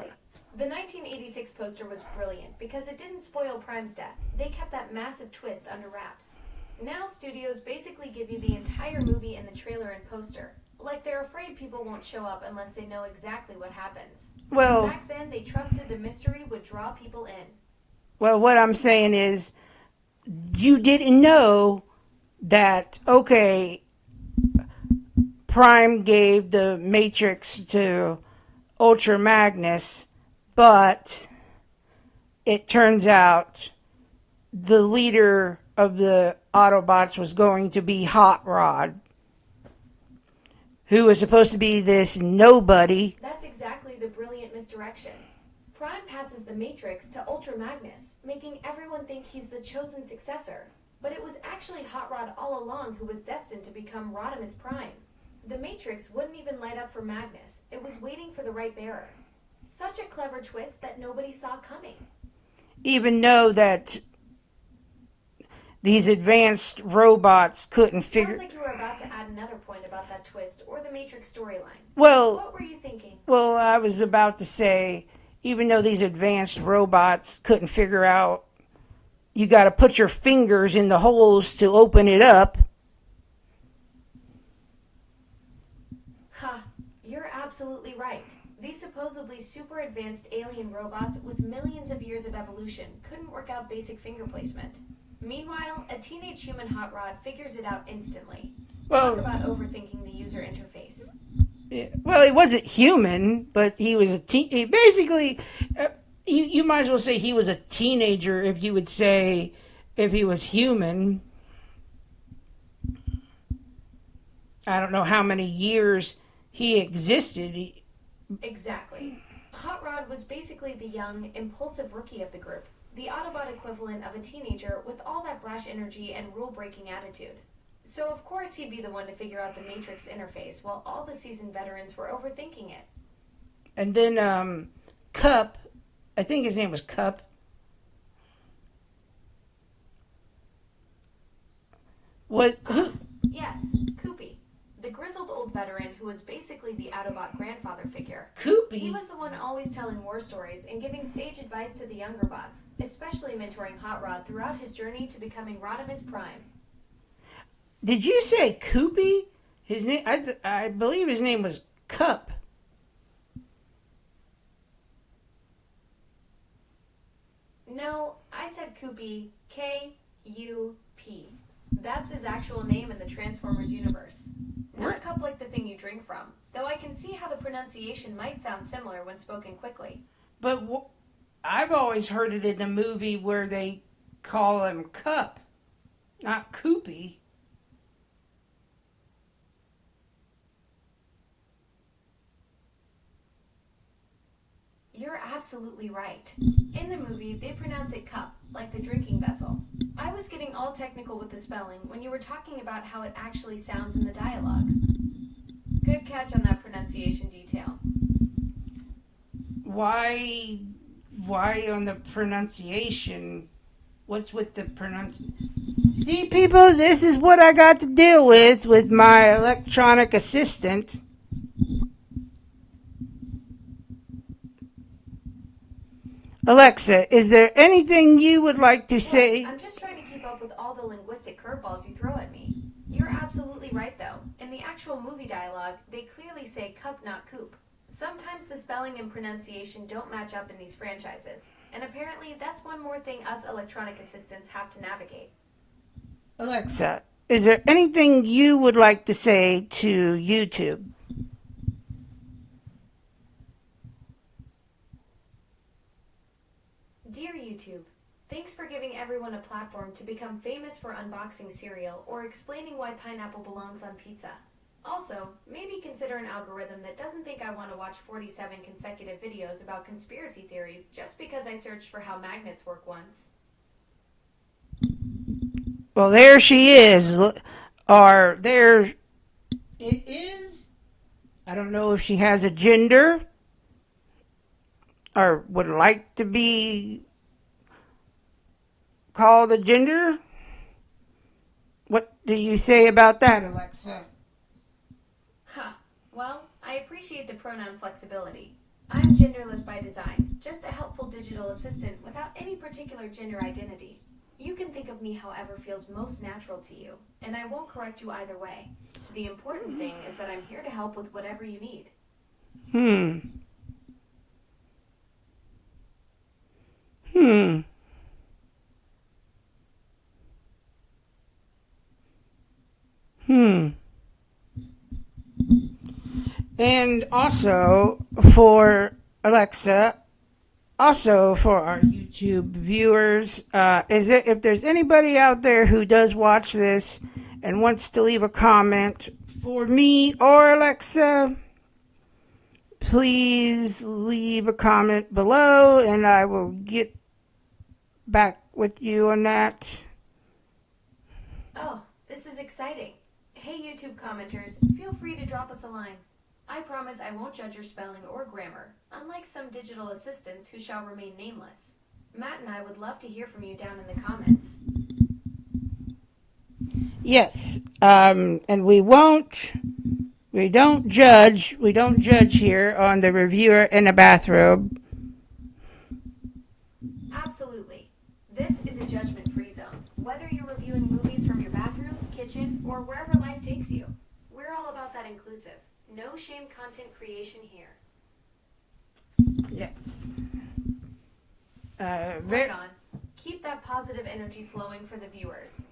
Speaker 4: The 1986 poster was brilliant because it didn't spoil Prime's death. They kept that massive twist under wraps. Now studios basically give you the entire movie in the trailer and poster. Like they're afraid people won't show up unless they know exactly what happens.
Speaker 2: Well,
Speaker 4: back then they trusted the mystery would draw people in.
Speaker 2: Well, what I'm saying is you didn't know that, okay, Prime gave the Matrix to Ultra Magnus, but it turns out the leader of the Autobots was going to be Hot Rod, who was supposed to be this nobody.
Speaker 4: That's exactly the brilliant misdirection. Prime passes the Matrix to Ultra Magnus, making everyone think he's the chosen successor. But it was actually Hot Rod all along who was destined to become Rodimus Prime. The Matrix wouldn't even light up for Magnus. It was waiting for the right bearer. Such a clever twist that nobody saw coming.
Speaker 2: Even though that these advanced robots couldn't figure...
Speaker 4: Sounds like you were about to add another point about that twist or the Matrix storyline.
Speaker 2: Well,
Speaker 4: what were you thinking?
Speaker 2: Well, I was about to say, even though these advanced robots couldn't figure out, you got to put your fingers in the holes to open it up.
Speaker 4: You're absolutely right. These supposedly super advanced alien robots with millions of years of evolution couldn't work out basic finger placement. Meanwhile, a teenage human Hot Rod figures it out instantly. Talk about overthinking the user interface.
Speaker 2: Well, he wasn't human, but he was basically, you might as well say he was a teenager if you would say if he was human. I don't know how many years he existed.
Speaker 4: Exactly. Hot Rod was basically the young, impulsive rookie of the group, the Autobot equivalent of a teenager with all that brash energy and rule-breaking attitude. So of course he'd be the one to figure out the Matrix interface while all the seasoned veterans were overthinking it.
Speaker 2: And then Cup, I think his name was Cup.
Speaker 4: Yes, Koopy. The grizzled old veteran who was basically the Autobot grandfather figure.
Speaker 2: Koopy?
Speaker 4: He was the one always telling war stories and giving sage advice to the younger bots, especially mentoring Hot Rod throughout his journey to becoming Rodimus Prime.
Speaker 2: Did you say Koopy? His name, I believe his name was Cup.
Speaker 4: No, I said Koopy, K-U-P. That's his actual name in the Transformers universe. Not a cup like the thing you drink from, though I can see how the pronunciation might sound similar when spoken quickly.
Speaker 2: But I've always heard it in the movie where they call him Cup, not Koopy.
Speaker 4: You're absolutely right. In the movie, they pronounce it cup, like the drinking vessel. I was getting all technical with the spelling when you were talking about how it actually sounds in the dialogue. Good catch on that pronunciation detail.
Speaker 2: Why on the pronunciation? What's with the pronunciation? See, people, this is what I got to deal with my electronic assistant. Alexa, is there anything you would like to say?
Speaker 4: I'm just trying to keep up with all the linguistic curveballs you throw at me. You're absolutely right, though. In the actual movie dialogue, they clearly say cup, not coop. Sometimes the spelling and pronunciation don't match up in these franchises, and apparently that's one more thing us electronic assistants have to navigate.
Speaker 2: Alexa, is there anything you would like to say to YouTube?
Speaker 4: Dear YouTube, thanks for giving everyone a platform to become famous for unboxing cereal or explaining why pineapple belongs on pizza. Also, maybe consider an algorithm that doesn't think I want to watch 47 consecutive videos about conspiracy theories just because I searched for how magnets work once.
Speaker 2: Well, there she is. Or there it is. I don't know if she has a gender or would like to be called a gender. What do you say about that, Alexa?
Speaker 4: Well, I appreciate the pronoun flexibility. I'm genderless by design, just a helpful digital assistant without any particular gender identity. You can think of me however feels most natural to you, and I won't correct you either way. The important thing is that I'm here to help with whatever you need.
Speaker 2: Hmm. And also for Alexa, also for our YouTube viewers, if there's anybody out there who does watch this and wants to leave a comment for me or Alexa, please leave a comment below and I will get back with you on that.
Speaker 4: Oh, this is exciting. Hey YouTube commenters, feel free to drop us a line. I promise I won't judge your spelling or grammar, unlike some digital assistants who shall remain nameless. Matt and I would love to hear from you down in the comments.
Speaker 2: Yes, and we don't judge here on the reviewer in a bathrobe.
Speaker 4: Absolutely. This is a judgment-free zone. Whether you're reviewing movies from your bathroom, kitchen, or wherever life takes you, we're all about that inclusive. No shame content creation here.
Speaker 2: Yes.
Speaker 4: Right on. Keep that positive energy flowing for the viewers.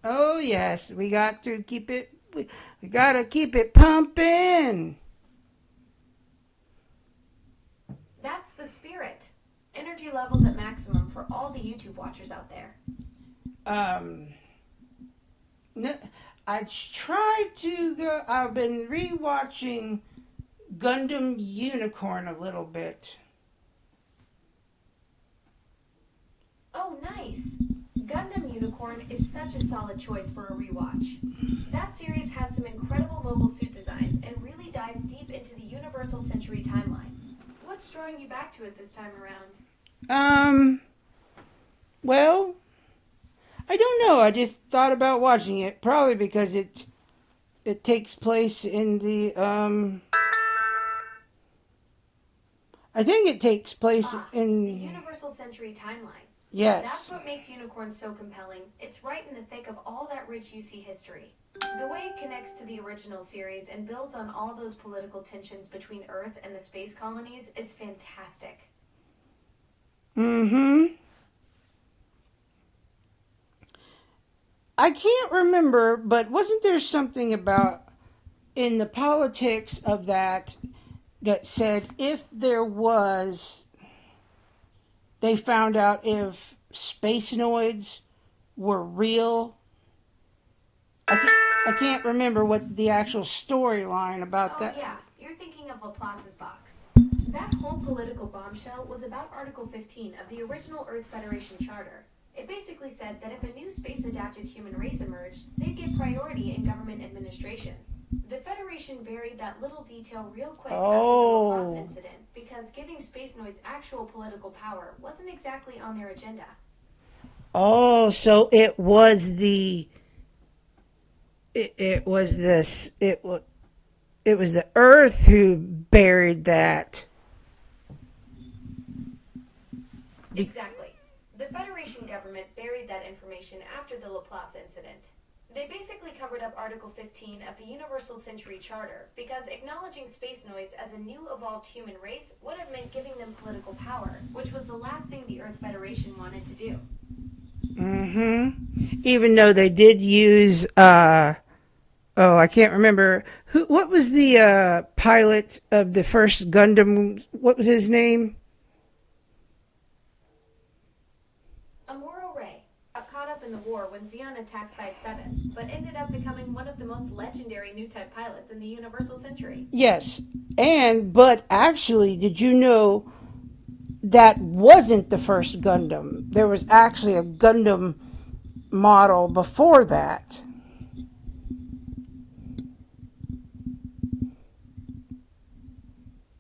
Speaker 2: Oh yes, we got to keep it. We gotta keep it pumping.
Speaker 4: That's the spirit. Energy levels at maximum for all the YouTube watchers out there.
Speaker 2: I tried to go. I've been rewatching Gundam Unicorn a little bit.
Speaker 4: Oh, nice. Gundam Unicorn is such a solid choice for a rewatch. That series has some incredible mobile suit designs and really dives deep into the Universal Century timeline. What's drawing you back to it this time around?
Speaker 2: Well, I don't know. I just thought about watching it, probably because it takes place in the I think it takes place in
Speaker 4: the Universal Century timeline.
Speaker 2: Yes.
Speaker 4: That's what makes Unicorn so compelling. It's right in the thick of all that rich UC history. The way it connects to the original series and builds on all those political tensions between Earth and the space colonies is fantastic.
Speaker 2: I can't remember, but wasn't there something about in the politics of that said if there was, they found out if Spacenoids were real? I can't remember what the actual storyline about that.
Speaker 4: Oh yeah, you're thinking of Laplace's box. That whole political bombshell was about Article 15 of the original Earth Federation Charter. It basically said that if a new space-adapted human race emerged, they'd get priority in government administration. The Federation buried that little detail real quick after the Laplace incident because giving Spacenoids actual political power wasn't exactly on their agenda.
Speaker 2: Oh, so it was the Earth who buried that.
Speaker 4: Exactly. The Federation government buried that information after the Laplace incident. They basically covered up Article 15 of the Universal Century Charter because acknowledging spacenoids as a new evolved human race would have meant giving them political power, which was the last thing the Earth Federation wanted to do.
Speaker 2: Even though they did use, I can't remember what was the pilot of the first Gundam. What was his name?
Speaker 4: Amuro Ray got caught up in the war when Zeon attacked Side 7, but ended up becoming one of the most legendary new type pilots in the Universal Century.
Speaker 2: Yes, but actually, did you know that wasn't the first Gundam? There was actually a Gundam model before that.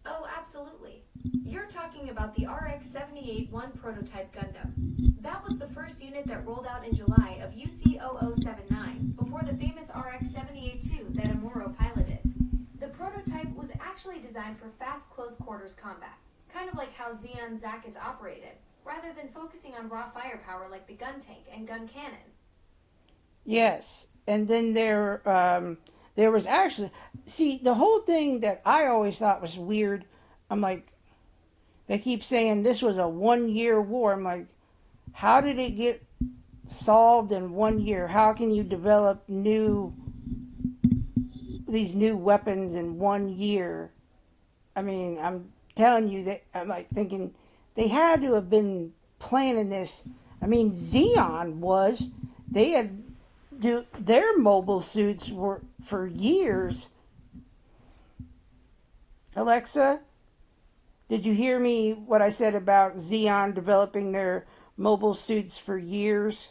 Speaker 4: Oh, absolutely. You're talking about the RX-78-1 prototype Gundam. That was the first unit that rolled out in July of UC0079, before the famous RX-78-2 that Amuro piloted. The prototype was actually designed for fast close quarters combat, kind of like how Zeon Zack is operated, rather than focusing on raw firepower like the gun tank and gun cannon.
Speaker 2: Yes, and then there was actually, see, the whole thing that I always thought was weird. I'm like, they keep saying this was a 1-year war. I'm like, how did it get solved in 1 year? How can you develop these new weapons in 1 year? I mean, I'm telling you that I'm like thinking they had to have been planning this. I mean, they had their mobile suits were for years. Alexa, did you hear me what I said about Zeon developing their mobile suits for years?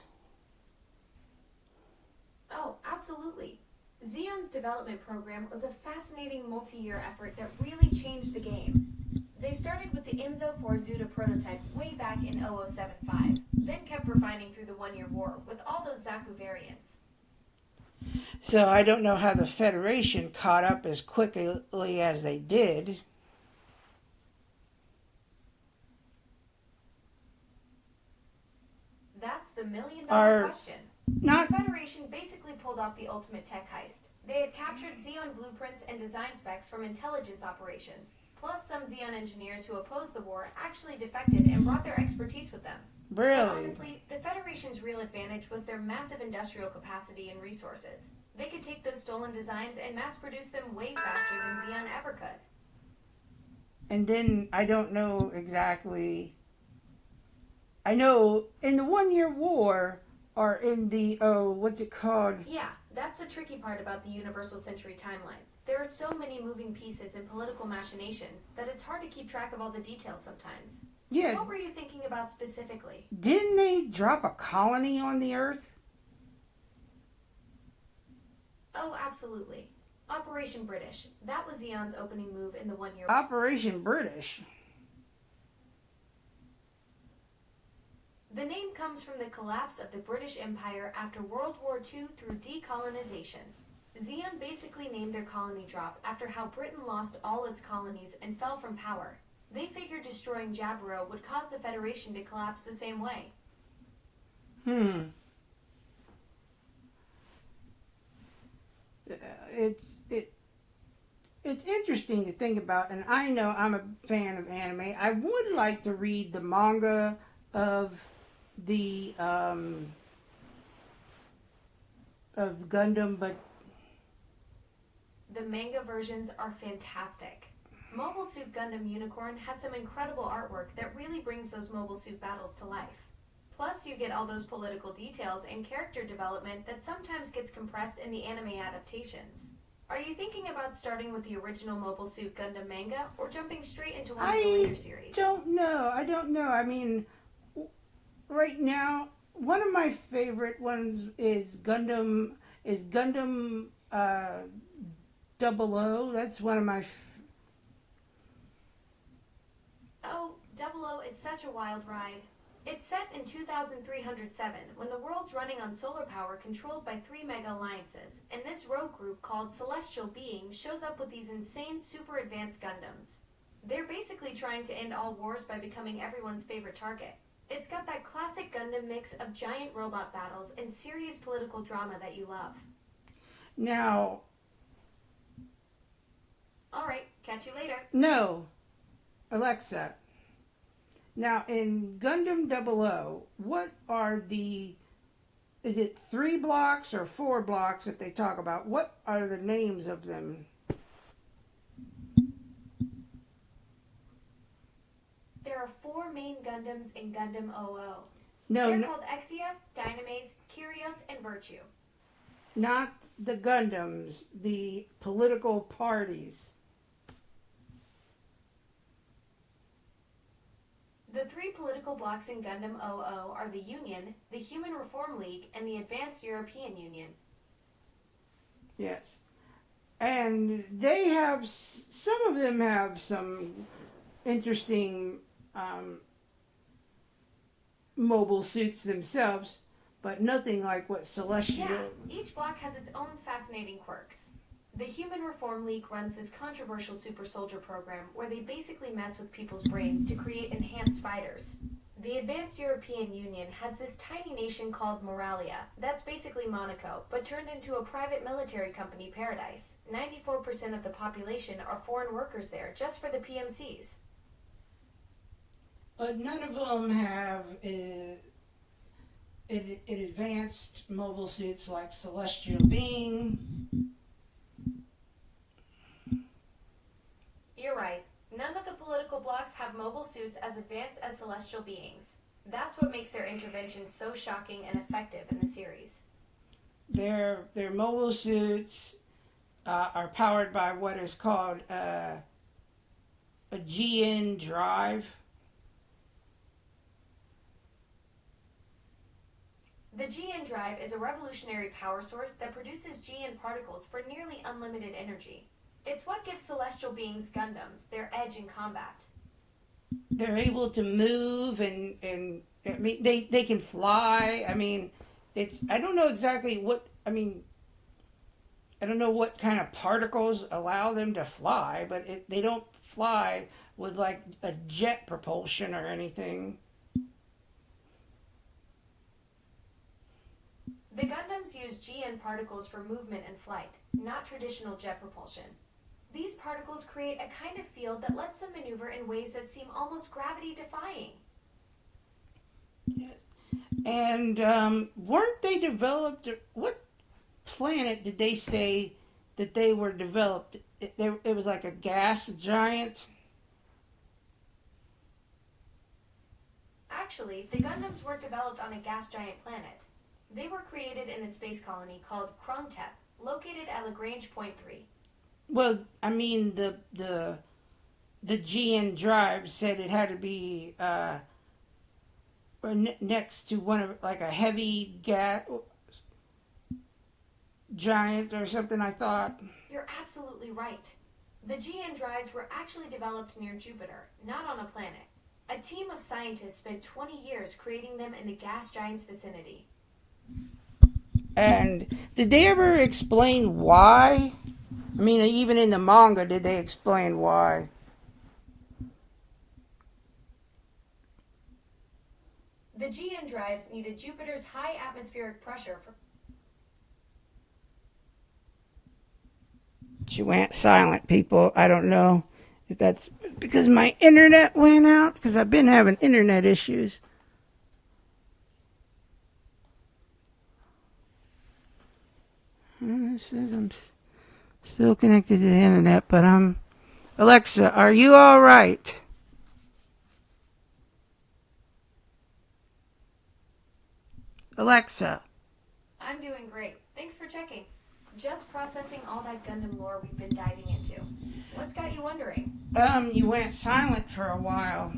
Speaker 4: Oh, absolutely. Zeon's development program was a fascinating multi-year effort that really changed the game. They started with the IMZO 4 Zuda prototype way back in 0075, then kept refining through the 1-year war with all those Zaku variants.
Speaker 2: So I don't know how the Federation caught up as quickly as they did.
Speaker 4: That's the million-dollar question.
Speaker 2: The
Speaker 4: Federation basically pulled off the ultimate tech heist. They had captured Zeon blueprints and design specs from intelligence operations. Plus, some Zeon engineers who opposed the war actually defected and brought their expertise with them.
Speaker 2: Really?
Speaker 4: So honestly, the Federation's real advantage was their massive industrial capacity and resources. They could take those stolen designs and mass-produce them way faster than Zeon ever could.
Speaker 2: And then, I don't know exactly. I know in the 1-year war, or in the, what's it called?
Speaker 4: Yeah, that's the tricky part about the Universal Century timeline. There are so many moving pieces and political machinations that it's hard to keep track of all the details sometimes.
Speaker 2: Yeah.
Speaker 4: What were you thinking about specifically?
Speaker 2: Didn't they drop a colony on the Earth?
Speaker 4: Oh, absolutely. Operation British. That was Zeon's opening move in the 1-year...
Speaker 2: Operation British?
Speaker 4: The name comes from the collapse of the British Empire after World War II through decolonization. Zeon basically named their colony drop after how Britain lost all its colonies and fell from power. They figured destroying Jaburo would cause the Federation to collapse the same way.
Speaker 2: It's interesting to think about, and I know I'm a fan of anime. I would like to read the manga of the of Gundam, but
Speaker 4: the manga versions are fantastic. Mobile Suit Gundam Unicorn has some incredible artwork that really brings those mobile suit battles to life. Plus, you get all those political details and character development that sometimes gets compressed in the anime adaptations. Are you thinking about starting with the original Mobile Suit Gundam manga or jumping straight into one of the later series?
Speaker 2: I don't know. I mean, right now, one of my favorite ones is Gundam 00. That's one of my...
Speaker 4: Oh, 00 is such a wild ride. It's set in 2307, when the world's running on solar power controlled by 3 mega alliances, and this rogue group called Celestial Being shows up with these insane super advanced Gundams. They're basically trying to end all wars by becoming everyone's favorite target. It's got that classic Gundam mix of giant robot battles and serious political drama that you love.
Speaker 3: Now...
Speaker 4: Alright, catch you later.
Speaker 3: No, Alexa. Now, in Gundam 00, what are the... Is it 3 blocks or 4 blocks that they talk about? What are the names of them?
Speaker 4: There are 4 main Gundams in Gundam 00.
Speaker 3: No,
Speaker 4: They're called Exia, Dynamaze, Kyrios, and Virtue.
Speaker 3: not the Gundams, the political parties.
Speaker 4: The 3 political blocks in Gundam 00 are the Union, the Human Reform League, and the Advanced European Union.
Speaker 3: Yes. And they have, some of them have some interesting mobile suits themselves, but nothing like what Celestial...
Speaker 4: Yeah, each block has its own fascinating quirks. The Human Reform League runs this controversial super soldier program where they basically mess with people's brains to create enhanced fighters. The Advanced European Union has this tiny nation called Moralia, that's basically Monaco, but turned into a private military company paradise. 94% of the population are foreign workers there, just for the PMCs.
Speaker 3: But none of them have advanced mobile suits like Celestial Being.
Speaker 4: You're right. None of the political blocks have mobile suits as advanced as celestial beings. That's what makes their intervention so shocking and effective in the series.
Speaker 3: Their mobile suits are powered by what is called a GN drive.
Speaker 4: The GN drive is a revolutionary power source that produces GN particles for nearly unlimited energy. It's what gives celestial beings Gundams their edge in combat.
Speaker 3: They're able to move and I mean they can fly. I mean, I don't know exactly what I don't know what kind of particles allow them to fly, but they don't fly with like a jet propulsion or anything.
Speaker 4: The Gundams use GN particles for movement and flight, not traditional jet propulsion. These particles create a kind of field that lets them maneuver in ways that seem almost gravity-defying.
Speaker 3: And weren't they developed? What planet did they say that they were developed? It was like a gas giant.
Speaker 4: Actually, the Gundams weren't developed on a gas giant planet. They were created in a space colony called Kromtep, located at Lagrange Point 3.
Speaker 3: Well, I mean the GN drive said it had to be next to one of like a heavy gas giant or something. I thought.
Speaker 4: You're absolutely right. The GN drives were actually developed near Jupiter, not on a planet. A team of scientists spent 20 years creating them in the gas giant's vicinity.
Speaker 3: And did they ever explain why? I mean, even in the manga, did they explain why?
Speaker 4: The GN drives needed Jupiter's high atmospheric pressure for...
Speaker 3: She went silent, people. I don't know if that's because my internet went out, because I've been having internet issues. It says I'm still connected to the internet, but Alexa, are you all right? Alexa.
Speaker 4: I'm doing great. Thanks for checking. Just processing all that Gundam lore we've been diving into. What's got you wondering?
Speaker 3: You went silent for a while.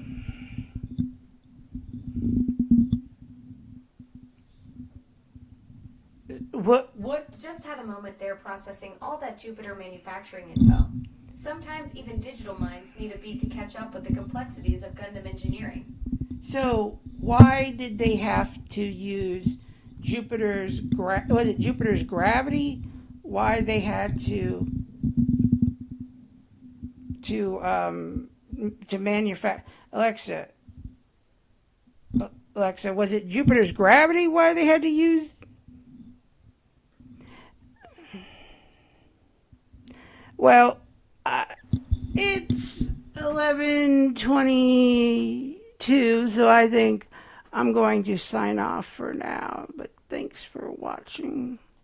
Speaker 3: What?
Speaker 4: Just had a moment there processing all that Jupiter manufacturing info. Sometimes even digital minds need a beat to catch up with the complexities of Gundam engineering.
Speaker 3: So why did they have to use Jupiter's gravity? Why they had to manufacture? Alexa,
Speaker 2: Alexa, was it Jupiter's gravity why they had to use? Well, it's 11:22, so I think I'm going to sign off for now. But thanks for watching.